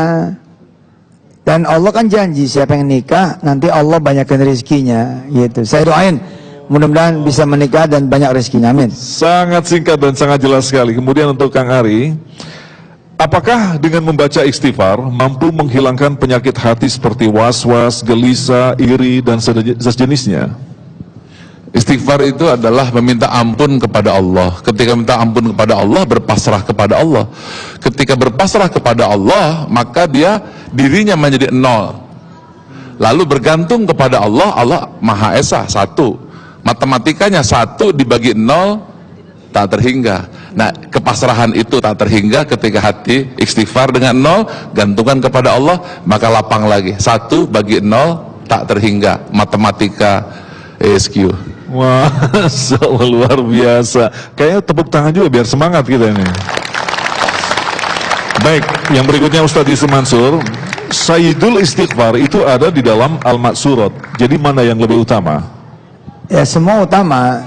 [SPEAKER 2] Dan Allah kan janji siapa yang nikah nanti Allah banyakkan rezekinya gitu. Saya doain mudah-mudahan bisa menikah dan banyak rezekinya, amin.
[SPEAKER 3] Sangat singkat dan sangat jelas sekali. Kemudian untuk Kang Ari, apakah dengan membaca istighfar mampu menghilangkan penyakit hati seperti was-was, gelisah, iri, dan sejenisnya?
[SPEAKER 4] Istighfar itu adalah meminta ampun kepada Allah. Ketika minta ampun kepada Allah, berpasrah kepada Allah. Ketika berpasrah kepada Allah, maka dirinya menjadi nol. Lalu bergantung kepada Allah, Allah Maha Esa, satu. Matematikanya 1 dibagi 0 tak terhingga. Nah, kepasrahan itu tak terhingga ketika hati istighfar dengan 0, gantungkan kepada Allah, maka lapang lagi. 1 bagi 0 tak terhingga. Matematika ESQ.
[SPEAKER 3] Wah, luar biasa. Kayaknya tepuk tangan juga biar semangat kita ini. Baik, yang berikutnya Ustadz Yusuf Mansur. Sayyidul Istighfar itu ada di dalam Al-Maksurat. Jadi mana yang lebih utama?
[SPEAKER 2] Ya semua utama.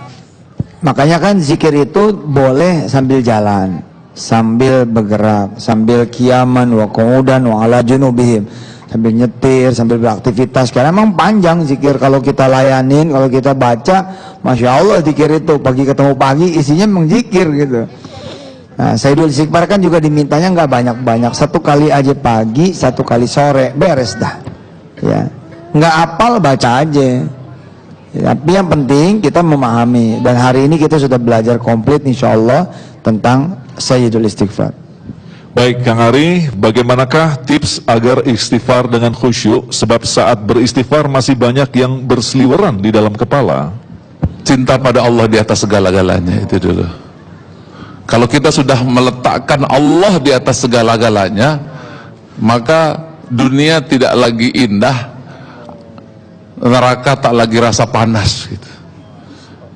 [SPEAKER 2] Makanya kan zikir itu boleh sambil jalan, sambil bergerak, sambil kiaman wa qu'udan wa ala junubihim, sambil nyetir, sambil beraktivitas. Karena memang panjang zikir kalau kita layanin, kalau kita baca, Masya Allah zikir itu pagi ketemu pagi isinya memang zikir gitu. Nah, Sayyidul Istighfar kan juga dimintanya nggak banyak-banyak, 1 kali aja pagi, 1 kali sore, beres dah. Ya, nggak apal baca aja. Ya, tapi yang penting kita memahami, dan hari ini kita sudah belajar komplit insya Allah tentang Sayyidul Istighfar.
[SPEAKER 3] Baik Kang Ari, bagaimanakah tips agar istighfar dengan khusyuk? Sebab saat beristighfar masih banyak yang berseliweran di dalam kepala.
[SPEAKER 4] Cinta pada Allah di atas segala-galanya, itu dulu. Kalau kita sudah meletakkan Allah di atas segala-galanya, maka dunia tidak lagi indah, neraka tak lagi rasa panas gitu.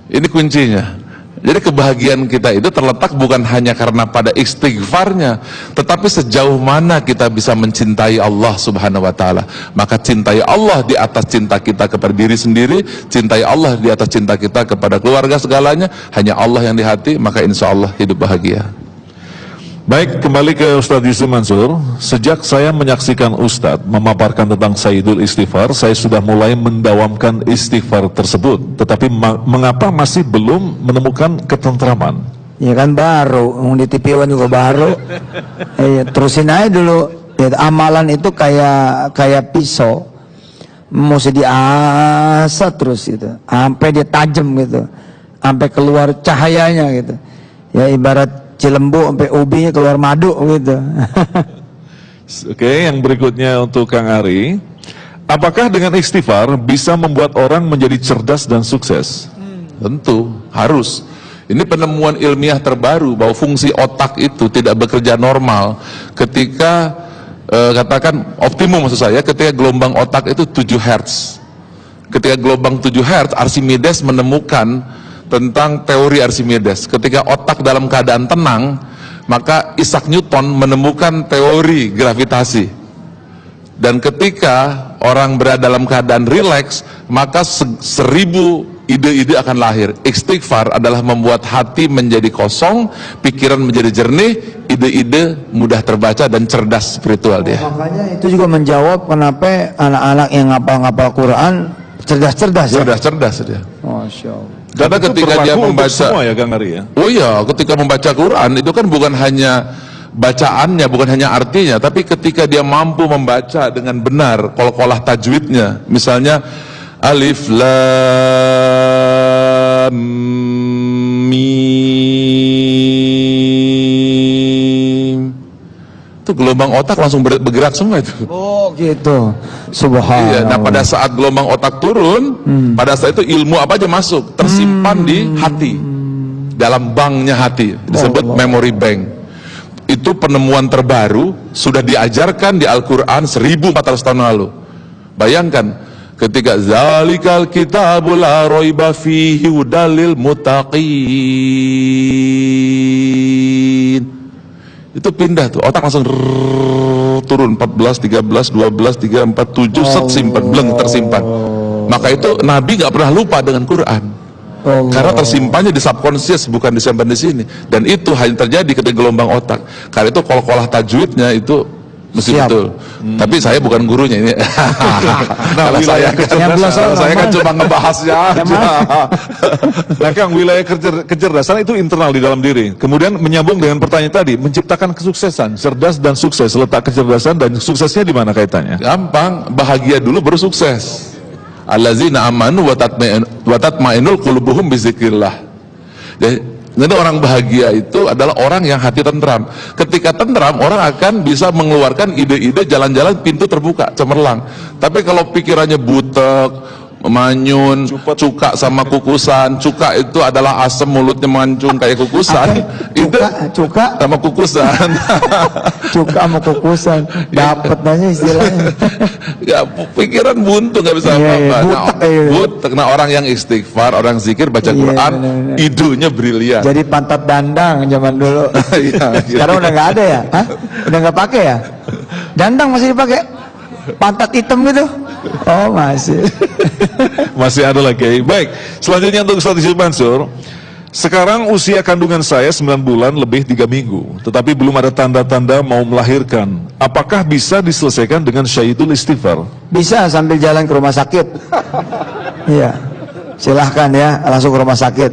[SPEAKER 4] Ini kuncinya. Jadi kebahagiaan kita itu terletak bukan hanya karena pada istighfarnya, tetapi sejauh mana kita bisa mencintai Allah Subhanahu wa taala. Maka cintai Allah di atas cinta kita kepada diri sendiri, cintai Allah di atas cinta kita kepada keluarga segalanya, hanya Allah yang di hati, maka insya Allah hidup bahagia.
[SPEAKER 3] Baik, kembali ke Ustadz Yusuf Mansur. Sejak saya menyaksikan Ustadz memaparkan tentang Sayyidul Istighfar, saya sudah mulai mendawamkan istighfar tersebut. Tetapi mengapa masih belum menemukan ketentraman?
[SPEAKER 2] Ya kan baru, di TV juga baru. Terusin aja dulu. Ya, amalan itu kayak pisau, mesti diasah terus gitu, sampai dia tajam gitu, sampai keluar cahayanya gitu. Ya ibarat cilembu sampai ubinya keluar madu gitu.
[SPEAKER 3] Oke, yang berikutnya untuk Kang Ari. Apakah dengan istighfar bisa membuat orang menjadi cerdas dan sukses?
[SPEAKER 4] Tentu, harus. Ini penemuan ilmiah terbaru bahwa fungsi otak itu tidak bekerja normal ketika katakan optimum, maksud saya ketika gelombang otak itu 7 Hz. Ketika gelombang 7 Hz, Archimedes menemukan tentang teori Archimedes. Ketika otak dalam keadaan tenang, maka Isaac Newton menemukan teori gravitasi. Dan ketika orang berada dalam keadaan rileks, maka 1000 ide-ide akan lahir. Istighfar adalah membuat hati menjadi kosong, pikiran menjadi jernih, ide-ide mudah terbaca dan cerdas spiritual dia.
[SPEAKER 2] Makanya itu juga menjawab kenapa anak-anak yang ngapal-ngapal Quran cerdas-cerdas ya.
[SPEAKER 4] Cerdas-cerdas dia.
[SPEAKER 2] Masya Allah.
[SPEAKER 4] Karena ketika dia membaca
[SPEAKER 3] semua ya Kang Ari ya.
[SPEAKER 4] Oh iya, ketika membaca Quran itu kan bukan hanya bacaannya, bukan hanya artinya, tapi ketika dia mampu membaca dengan benar qalqalah tajwidnya. Misalnya alif lam mim. Itu gelombang otak langsung bergerak semua itu.
[SPEAKER 2] Oh gitu. Subhanallah.
[SPEAKER 4] Iya, nah pada saat gelombang otak turun, pada saat itu ilmu apa aja masuk, tersimpan di hati, dalam banknya hati, disebut memory bank. Itu penemuan terbaru, sudah diajarkan di Al-Quran 1400 tahun lalu. Bayangkan, ketika zalikal kitabul la raiba fihi hudalil muttaqin, itu pindah tuh, otak langsung turun 14, 13, 12, 3, 4, 7, set simpan, bleng tersimpan. Maka itu Nabi nggak pernah lupa dengan Quran. Karena tersimpannya di subconscious, bukan disimpan di sini. Dan itu hanya terjadi ketika gelombang otak. Karena itu kol-kolah tajwidnya itu mesti betul. Tapi saya bukan gurunya ini. Kalau saya kan cuma ngebahasnya aja.
[SPEAKER 3] Nah Kang, wilayah kecerdasan itu internal di dalam diri. Kemudian menyambung dengan pertanyaan tadi, menciptakan kesuksesan, cerdas dan sukses. Letak kecerdasan dan suksesnya di mana kaitannya?
[SPEAKER 4] Gampang, bahagia dulu baru sukses. Allazina amanu wa tatma'inul qulubuhum bizikrillah. Jadi orang bahagia itu adalah orang yang hati tentram. Ketika tentram, orang akan bisa mengeluarkan ide-ide, jalan-jalan pintu terbuka, cemerlang. Tapi kalau pikirannya butek, manyun, cuka sama kukusan, cuka itu adalah asam, mulutnya mancung kayak kukusan.
[SPEAKER 2] Cuka
[SPEAKER 4] sama kukusan.
[SPEAKER 2] Cuka sama kukusan, dapat nanya istilahnya.
[SPEAKER 4] Ya, pikiran buntu, nggak bisa apa-apa. Butek. Nah, orang yang istighfar, orang zikir, baca Quran, idenya brilian.
[SPEAKER 2] Jadi pantat dandang zaman dulu. Sekarang udah nggak ada ya? Hah? Udah nggak pakai ya? Dandang masih dipakai? Pantat hitam gitu? Oh masih.
[SPEAKER 3] Masih ada lagi. Baik, selanjutnya untuk Ustaz Yusuf Mansur. Sekarang usia kandungan saya 9 bulan lebih 3 minggu, tetapi belum ada tanda-tanda mau melahirkan. Apakah bisa diselesaikan dengan syahidul istighfar?
[SPEAKER 2] Bisa sambil jalan ke rumah sakit. Iya, silahkan ya, langsung ke rumah sakit.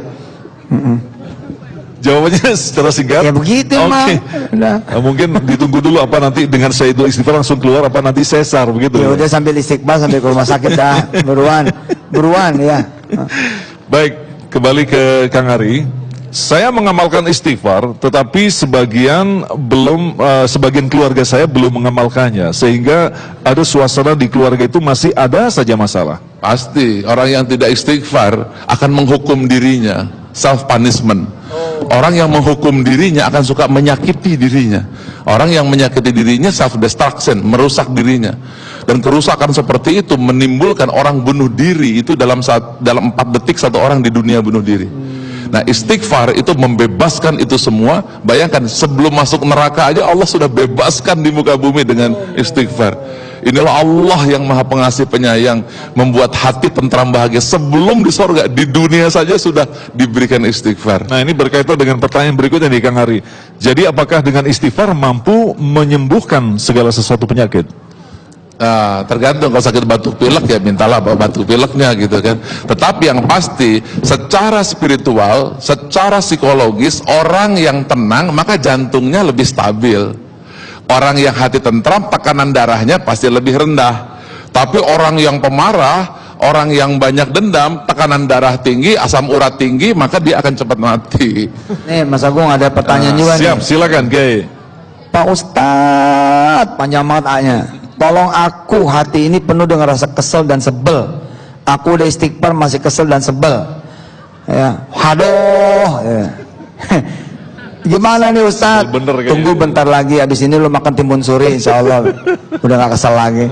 [SPEAKER 3] Jawabannya secara singkat?
[SPEAKER 2] Ya begitu mah. Udah.
[SPEAKER 3] Mungkin ditunggu dulu apa nanti dengan syahidul istighfar langsung keluar, apa nanti sesar begitu?
[SPEAKER 2] Ya udah sambil istighfar sambil ke rumah sakit dah. Buruan ya.
[SPEAKER 3] Baik, kembali ke Kang Ari. Saya mengamalkan istighfar, tetapi sebagian keluarga saya belum mengamalkannya, sehingga ada suasana di keluarga itu masih ada saja masalah.
[SPEAKER 4] Pasti orang yang tidak istighfar akan menghukum dirinya, self punishment. Orang yang menghukum dirinya akan suka menyakiti dirinya. Orang yang menyakiti dirinya self destruction, merusak dirinya. Dan kerusakan seperti itu menimbulkan orang bunuh diri itu dalam 4 detik satu orang di dunia bunuh diri. Nah, istighfar itu membebaskan itu semua. Bayangkan sebelum masuk neraka aja Allah sudah bebaskan di muka bumi dengan istighfar. Inilah Allah yang maha pengasih penyayang, membuat hati tentram bahagia sebelum di sorga, di dunia saja sudah diberikan istighfar.
[SPEAKER 3] Nah, ini berkaitan dengan pertanyaan berikutnya nih Kang Ari. Jadi apakah dengan istighfar mampu menyembuhkan segala sesuatu penyakit?
[SPEAKER 4] Nah, tergantung, kalau sakit batuk pilek ya mintalah batuk pileknya gitu kan. Tetapi yang pasti secara spiritual, secara psikologis, orang yang tenang maka jantungnya lebih stabil. Orang yang hati tentram, tekanan darahnya pasti lebih rendah. Tapi orang yang pemarah, orang yang banyak dendam, tekanan darah tinggi, asam urat tinggi, maka dia akan cepat mati.
[SPEAKER 2] Nih Mas Agung ada pertanyaan juga
[SPEAKER 3] Siap,
[SPEAKER 2] nih.
[SPEAKER 3] silakan Kiai.
[SPEAKER 2] Pak Ustadz, panjang banget A-nya. Tolong aku, hati ini penuh dengan rasa kesel dan sebel. Aku udah istighfar masih kesel dan sebel. Ya, haduh. Ya. Gimana nih Ustadz?
[SPEAKER 3] Bener,
[SPEAKER 2] Tunggu bentar lagi, habis ini lu makan timun suri, insya Allah udah gak kesel lagi.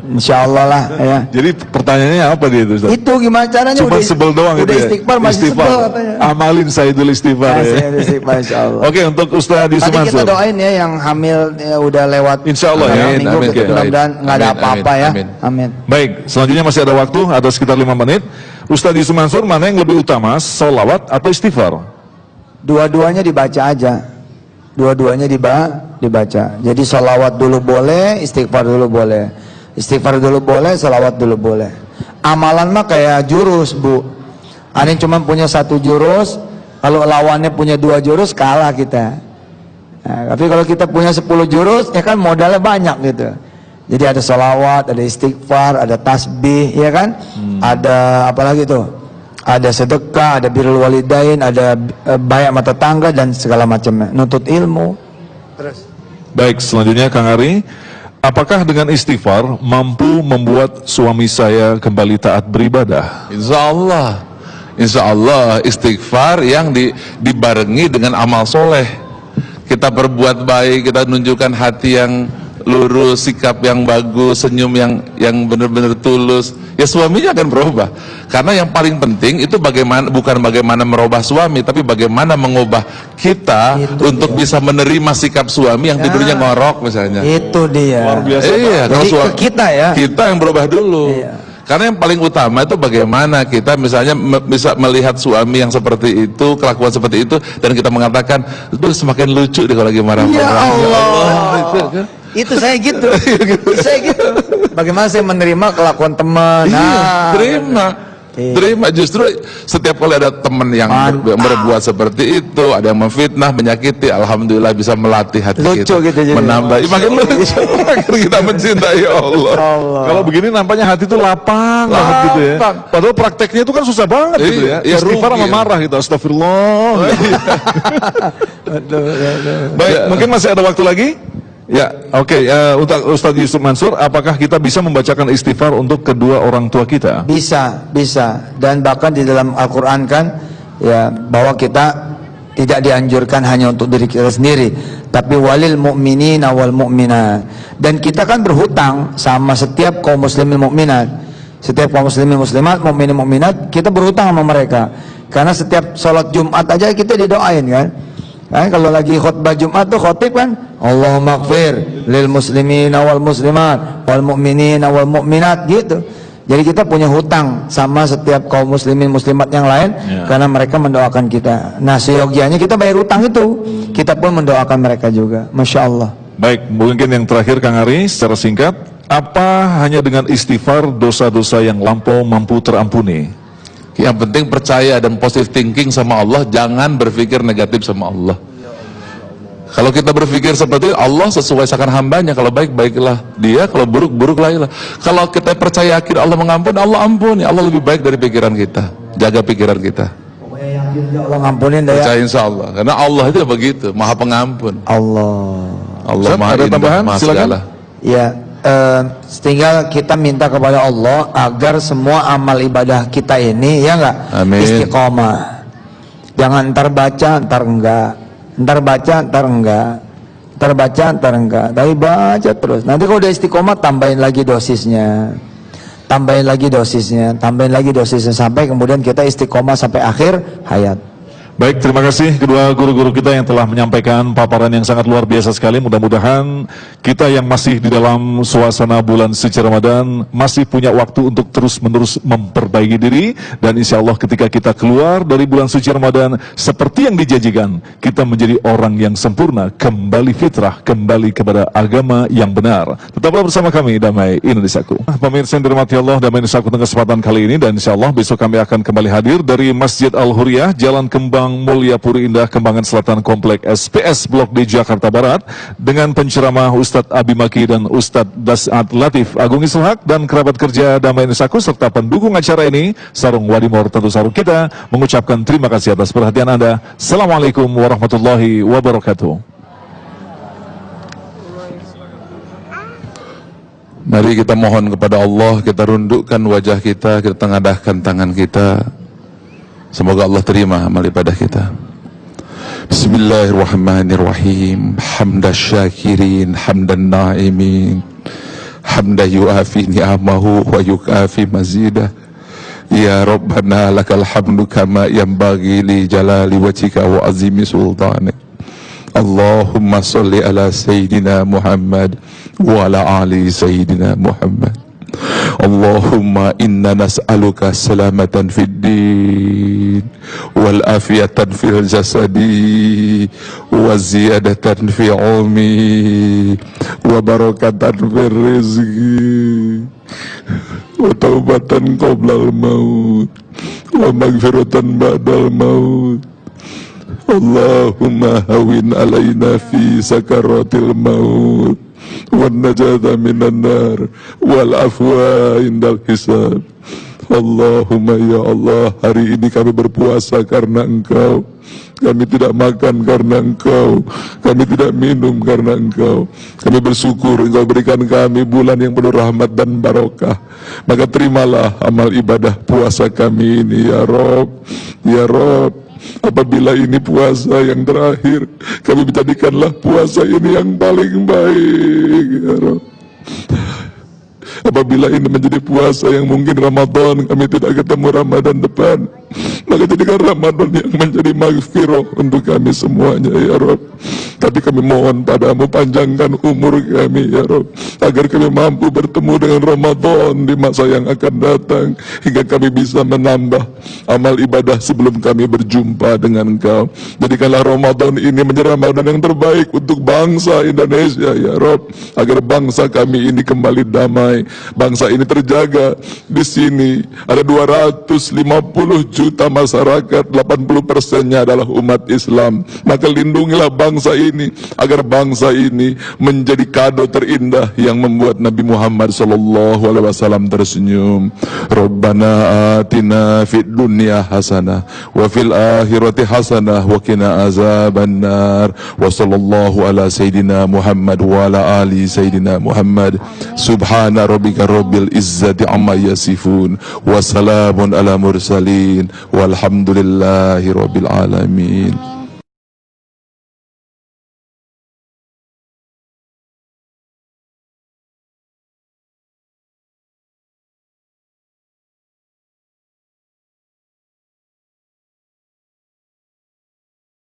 [SPEAKER 2] Insya Allah lah. Ya.
[SPEAKER 3] Jadi pertanyaannya apa dia itu Ustaz?
[SPEAKER 2] Itu gimana caranya?
[SPEAKER 3] Cuma sebel doang
[SPEAKER 2] udah
[SPEAKER 3] gitu ya?
[SPEAKER 2] istighfar masih sebel katanya.
[SPEAKER 3] Amalin syahidul istighfar ya.
[SPEAKER 2] Istighfar, insya Allah.
[SPEAKER 3] Oke, untuk Ustaz Yusuf
[SPEAKER 2] Tadi kita
[SPEAKER 3] Mansur.
[SPEAKER 2] doain ya yang hamil ya, udah lewat.
[SPEAKER 3] Insya Allah ya.
[SPEAKER 2] Minggu,
[SPEAKER 4] Amin,
[SPEAKER 2] gitu, mudah-mudahan nggak ada
[SPEAKER 4] amin,
[SPEAKER 2] apa-apa ya.
[SPEAKER 4] amin.
[SPEAKER 2] Amin.
[SPEAKER 3] Baik, selanjutnya masih ada waktu, ada sekitar 5 menit. Ustaz Yusuf Mansur, mana yang lebih utama, sholawat atau istighfar?
[SPEAKER 2] Dua-duanya dibaca aja. Dua-duanya dibaca. Jadi sholawat dulu boleh, istighfar dulu boleh. Istighfar dulu boleh, sholawat dulu boleh. Amalan mah kayak jurus, Bu. Ada yang cuma punya 1 jurus, kalau lawannya punya 2 jurus kalah kita. Nah, tapi kalau kita punya 10 jurus, ya kan modalnya banyak gitu. Jadi ada sholawat, ada istighfar, ada tasbih, ya kan? Ada apa lagi tuh? Ada sedekah, ada birrul walidain, ada baik sama tetangga dan segala macamnya. Nuntut ilmu. Terus
[SPEAKER 3] Baik, selanjutnya Kang Ari, apakah dengan istighfar mampu membuat suami saya kembali taat beribadah?
[SPEAKER 4] Insya Allah istighfar yang dibarengi dengan amal soleh. Kita berbuat baik, kita menunjukkan hati yang lurus, sikap yang bagus, senyum yang benar-benar tulus, ya suaminya akan berubah. Karena yang paling penting itu bukan bagaimana merubah suami, tapi bagaimana mengubah kita
[SPEAKER 2] Itu
[SPEAKER 4] untuk
[SPEAKER 2] dia.
[SPEAKER 4] bisa menerima sikap suami yang tidurnya ngorok misalnya.
[SPEAKER 2] Itu dia.
[SPEAKER 3] Luar biasa.
[SPEAKER 4] Iya,
[SPEAKER 2] Jadi
[SPEAKER 4] kalau
[SPEAKER 2] ke kita ya.
[SPEAKER 4] kita yang berubah dulu.
[SPEAKER 2] Iya.
[SPEAKER 4] Karena yang paling utama itu bagaimana kita misalnya bisa melihat suami yang seperti itu, kelakuan seperti itu, dan kita mengatakan, itu semakin lucu deh kalau lagi marah-marah.
[SPEAKER 2] Ya Allah.
[SPEAKER 4] Itu kan.
[SPEAKER 2] Itu saya gitu. Saya gitu. Bagaimana saya menerima kelakuan teman?
[SPEAKER 4] Iya, terima.
[SPEAKER 2] Iya.
[SPEAKER 4] Terima, justru setiap kali ada teman yang berbuat seperti itu, ada yang memfitnah, menyakiti, alhamdulillah bisa melatih hati
[SPEAKER 2] Lucu
[SPEAKER 4] kita,
[SPEAKER 2] gitu jadi.
[SPEAKER 4] menambah, makin lucu, makin kita mencintai Allah.
[SPEAKER 3] Kalau begini nampaknya hati itu lapang banget gitu ya.
[SPEAKER 4] Lapang.
[SPEAKER 3] Padahal prakteknya itu kan susah banget gitu ya.
[SPEAKER 4] Iya,
[SPEAKER 3] Istighfar
[SPEAKER 4] rugi
[SPEAKER 3] sama
[SPEAKER 4] ya.
[SPEAKER 3] marah gitu, astagfirullah. Baik, mungkin masih ada waktu lagi? Ya, oke. Untuk Ustadz Yusuf Mansur, apakah kita bisa membacakan istighfar untuk kedua orang tua kita?
[SPEAKER 2] Bisa. Dan bahkan di dalam Al-Quran kan, ya, bahwa kita tidak dianjurkan hanya untuk diri kita sendiri, tapi walil mu'minin wal mu'minat. Dan kita kan berhutang sama setiap kaum muslimin mukminat. Setiap kaum muslimin muslimat, mukminin mukminat, kita berhutang sama mereka. Karena setiap sholat Jumat aja kita didoain kan. Kalau lagi khutbah Jumat tuh khotib kan, Allahumma ighfir lil muslimin wal muslimat wal mu'minin wal mu'minat gitu. Jadi kita punya hutang sama setiap kaum muslimin muslimat yang lain, karena mereka mendoakan kita. Nah, seyogianya kita bayar hutang itu, kita pun mendoakan mereka juga. Masya Allah.
[SPEAKER 3] Baik, mungkin yang terakhir Kang Ari, secara singkat, apa hanya dengan istighfar dosa-dosa yang lampau mampu terampuni?
[SPEAKER 4] Yang penting percaya dan positive thinking sama Allah, jangan berpikir negatif sama Allah. Kalau kita berpikir seperti itu, Allah sesuaikan hambanya. Kalau baik, baiklah dia. Kalau buruk, buruklah. Kalau kita percaya yakin Allah mengampuni, Allah ampuni. Allah lebih baik dari pikiran kita. Jaga pikiran kita.
[SPEAKER 2] Pokoknya yakin Allah ngampunin dah ya.
[SPEAKER 4] Percaya insya Allah. Karena Allah itu begitu, maha pengampun.
[SPEAKER 2] Allah.
[SPEAKER 4] Allah
[SPEAKER 3] Ustaz,
[SPEAKER 4] maha
[SPEAKER 3] ada
[SPEAKER 4] indah,
[SPEAKER 3] tambahan?
[SPEAKER 4] maha
[SPEAKER 3] Silakan.
[SPEAKER 4] segala.
[SPEAKER 2] Ya, tinggal kita minta kepada Allah agar semua amal ibadah kita ini, ya enggak,
[SPEAKER 4] Amin.
[SPEAKER 2] istiqomah. Jangan ntar baca, ntar enggak. Ntar baca, ntar enggak. Ntar baca, ntar enggak. Tapi baca terus. Nanti kalau udah istiqomah, tambahin lagi dosisnya. Tambahin lagi dosisnya. Sampai kemudian kita istiqomah sampai akhir hayat.
[SPEAKER 3] Baik, terima kasih kedua guru-guru kita yang telah menyampaikan paparan yang sangat luar biasa sekali. Mudah-mudahan kita yang masih di dalam suasana bulan suci Ramadan masih punya waktu untuk terus-menerus memperbaiki diri. Dan insya Allah ketika kita keluar dari bulan suci Ramadan, seperti yang dijanjikan, kita menjadi orang yang sempurna, kembali fitrah, kembali kepada agama yang benar. Tetaplah bersama kami, Damai Indonesiaku. Pemirsa yang dirahmati Allah, Damai Indonesiaku dengan kesempatan kali ini. Dan insya Allah besok kami akan kembali hadir dari Masjid Al-Huriyah, Jalan Kembang Mulia Puri Indah, Kembangan Selatan, Komplek SPS Blok D, Jakarta Barat, dengan penceramah Ustadz Abi Maki dan Ustadz Das'ad Latif Agung Ishak dan kerabat kerja Damai Indonesiaku serta pendukung acara ini, Sarung Wadimor, tentu sarung kita, mengucapkan terima kasih atas perhatian Anda. Assalamualaikum warahmatullahi wabarakatuh.
[SPEAKER 4] Mari kita mohon kepada Allah, kita rundukkan wajah kita tengadahkan tangan kita. Semoga Allah terima amal ibadah kita. Bismillahirrahmanirrahim. Hamdan syakirin, hamdan na'imin, hamdan yu'afi ni'amahu wa yukafi mazidah. Ya Rabbana lakal hamdu kama yanbaghi li jalali wajhika wa azimi sultanik. Allahumma salli ala Sayyidina Muhammad wa ala ali Sayyidina Muhammad. Allahumma inna nas'aluka salamatan fid din wal afiyatan fil jasadi wa ziyadatan fi ilmi wa barakatan fil rizqi wa taubatan qoblal maut wa maghfiratan ba'dal maut. Allahumma hawin alaina fi sakaratil maut wan najata minan nar wal afwa indal hisab. Allahumma ya Allah, hari ini kami berpuasa karena Engkau.
[SPEAKER 5] Kami tidak makan karena Engkau, kami tidak minum karena Engkau. Kami bersyukur Engkau berikan kami bulan yang penuh rahmat dan barokah. Maka terimalah amal ibadah puasa kami ini ya Rob, ya Rob. Apabila ini puasa yang terakhir, kami jadikanlah puasa ini yang paling baik ya Rob. Apabila ini menjadi puasa yang mungkin Ramadan kami tidak ketemu Ramadan depan, maka jadikan Ramadan yang menjadi maghfirah untuk kami semuanya ya Rob. Tapi kami mohon padamu panjangkan umur kami ya Rob, agar kami mampu bertemu dengan Ramadan di masa yang akan datang, hingga kami bisa menambah amal ibadah sebelum kami berjumpa dengan Engkau. Jadikanlah Ramadan ini menjadi Ramadan yang terbaik untuk bangsa Indonesia ya Rob, agar bangsa kami ini kembali damai, bangsa ini terjaga. Di sini ada 250 juta masyarakat, 80%-nya adalah umat Islam. Maka lindungilah bangsa ini, agar bangsa ini menjadi kado terindah yang membuat Nabi Muhammad SAW tersenyum. Rabbana atina fid dunya hasanah wa fil akhirati hasanah wa qina azabannar. Wa sallallahu ala sayyidina Muhammad wa ala ali sayyidina Muhammad. Subhana rabbika rabbil izzati amma yasifun wa salamun ala mursalin walhamdulillahi rabbil alamin.